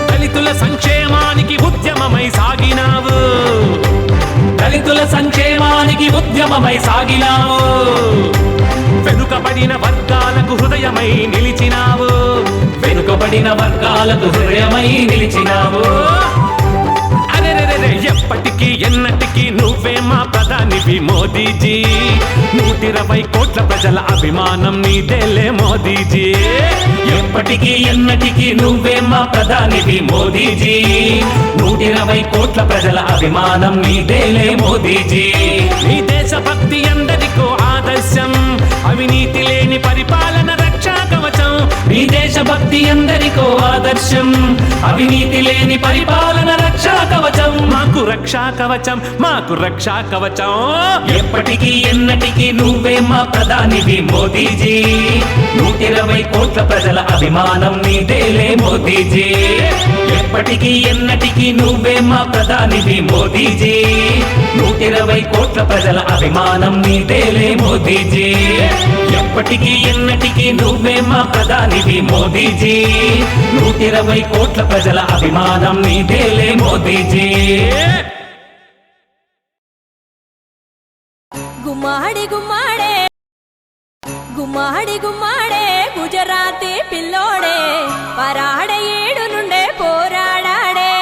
దళితుల సంక్షేమానికి ఉద్యమమై సాగినావు, దళితుల సంక్షేమానికి ఉద్యమమై సాగినావు. వెనుకబడిన వర్గాలకు హృదయమై నిలిచినావు, వెనుకబడిన వర్గాలకు హృదయమై నిలిచినావు. అరెరెరె ఎప్పటికీ ఎన్నటికీ నువ్వే మా ప్రధానివి మోదీజీ, 120 కోట్ల ప్రజల అభిమానం నీదేలే మోదీజీ. ఎప్పటికీ ఎన్నటికీ నువ్వే మా ప్రధానివి మోదీజీ, 120 కోట్ల ప్రజల అభిమానం నీదేలే మోదీజీ. నీ దేశభక్తి అందరికో ఆదర్శం, అవినీతి లేని పరిపాలన రక్షా కవచం. నీ దేశభక్తి అందరికో ఆదర్శం, అవినీతి లేని పరిపాలన రక్షా కవచం. మాకు రక్షా కవచం, మాకు రక్షా కవచం. ఎప్పటికీ ఎన్నటికీ నువ్వే మా ప్రధానివి మోదీజీ, 120 కోట్ల ప్రజల అభిమానం నీదేలే మోదీజీ. ఎప్పటికీ ఎన్నటికీ నువ్వే మా ప్రధానివి మోదీజీ, 120 కోట్ల ప్రజల అభిమానం నీదేలే మోదీజీ. ఎప్పటికీ ఎన్నటికీ నువ్వే మా ప్రధానివి మోదీజీ, 120 కోట్ల ప్రజల అభిమానం నీదేలే మోదీజీ. గుమ్మాడి గుమ్మాడే గుమ్మాడి గుమ్మాడే గుజరాతీ పిల్లోడే, పరాడ 7 నుండే పోరాడాడే.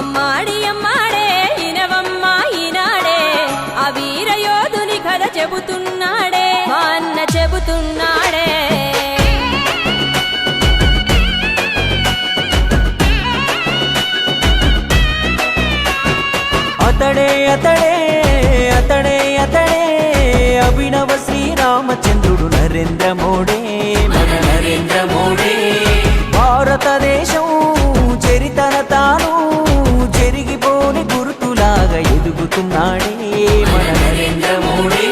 అమ్మాడి అమ్మాడే ఇనవమ్మ ఈనాడే, ఆ వీర యోధుని కథ చెబుతున్నాడే, మా అన్న చెబుతున్నాడే. అతడే అతడే అతడే అతడే అభినవ శ్రీరామచంద్రుడు నరేంద్ర మోడీ, మన నరేంద్ర మోడీ. భారతదేశం చరితన తాను జరిగిపోని గుర్తులాగా ఎదుగుతున్నాడే మన నరేంద్ర మోడీ.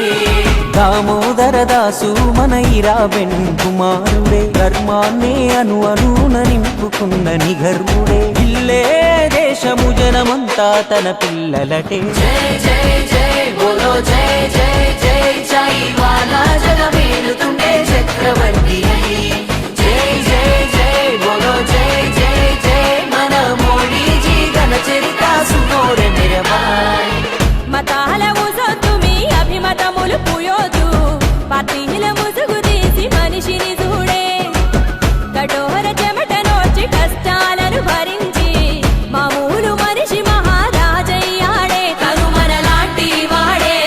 దామోదర దాసు మన ఇరాబెన్ కుమారుడే, ధర్మాన్నే అను అనున నింపుకున్న నిఘర్ముడే. ఇల్లే దేశము జనమంతా తన పిల్లలటే. జై జై జై బోలో జై జై జై జై వాలా జగమేలుతుండే చక్రవర్తి అయి. జై జై జై బోలో జై జై జై మన మోడీజీ ఘన చరిత సునోరే మేరే భాయ్. మతాల ముసొద్దు మీ అభిమతములు పుయోదు, పార్టీల ముసుగు తీసి మనిషిని చూడే. కఠోర చెమట నోచి కష్టాలను భరించి మామూలు మనిషి మహారాజయ్యాడే, తను మనలాంటి వాడే.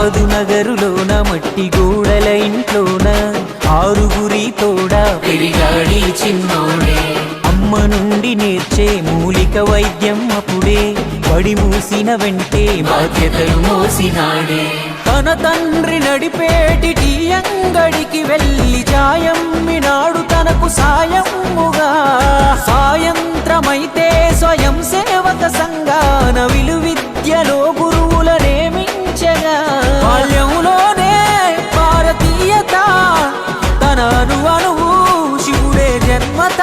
సాధు నగరులోన మట్టి గోడల ఇంట్లోన ఆరుగురి తోడా పెరిగాడి చిన్నోడే అమ్మ నుండి నేర్చే మూలిక వైద్యం అప్పుడే పడి మూసిన వెంటే బాధ్యతలు మోసినాడే తన తండ్రి నడిపేటి టీ అంగడికి వెళ్ళి చాయమ్మినాడు తనకు సాయముగా సాయంత్రమైతే స్వయం సేవక సంఘాన విలువిద్యలో గురువుల నేమించగా బాల్యంలోనే భారతీయత తన అణువు శివుడే జన్మత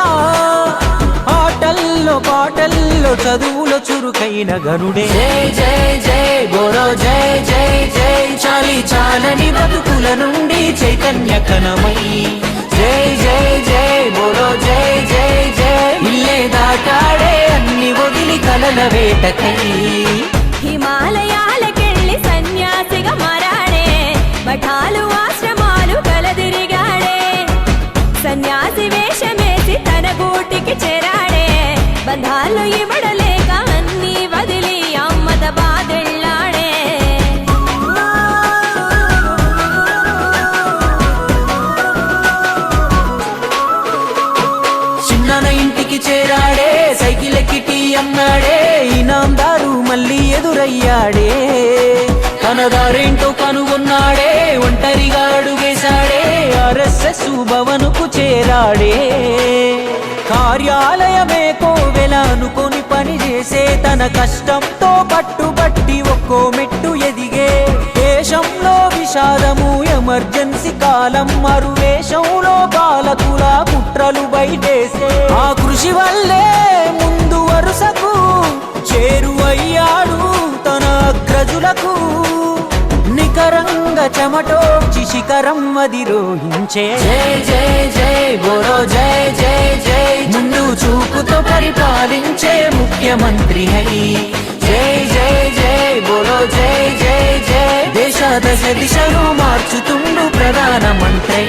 ఆటల్లో పాటల్లో చదువులో చురుకైన గనుడే జై జై జై బోలో జై జై జై చాలి చాలని బతుకుల నుండి చైతన్య కణమై జై జై జై బోలో జై జై జై ఇల్లే దాటాడే అన్ని వదిలి కలల వేటకై హిమాలయాలకెళ్ళి సన్యాసిగా మారాడే మఠాలు ఆశ్రమాలు కలదిరిగాడే సన్యాసి వేషమేసి తన గూటికి చేరాడే బంధాలు ఇవ్వడలేక అన్ని వదిలి అమ్మద బాదెళ్ళాడే చిన్నన ఇంటికి చేరాడే సైకిల్ ఎక్కి టీ అన్నాడే ఇనాందారు మళ్ళీ ఎదురయ్యాడే తన దారేంటో కనుగొన్నాడే ఒంటరిగా అడుగేశాడే RSS భవనుకు చేరాడే కార్యాలయమే కోవెల అనుకొని పని చేసే తన కష్టంతో పట్టుబట్టి ఒక్కో మెట్టు ఎదిగే దేశంలో విషాదము ఎమర్జెన్సీ కాలం మరువేషంలో బాలకుల కుట్రలు బయటేసే ఆ కృషి వల్లే ముందు వరుసకు చేరువయ్యాడు తన అగ్రజులకు నికరంగ చెమటోచి శిఖరం అధిరోహించే జై జై జై బోలో జై జై జై ముందు చూపుతో పరిపాలించే ముఖ్యమంత్రి హై జై జై జై బోలో జై జై జై దేశ దశ దిశను మార్చుతుండు ప్రధానమంత్రి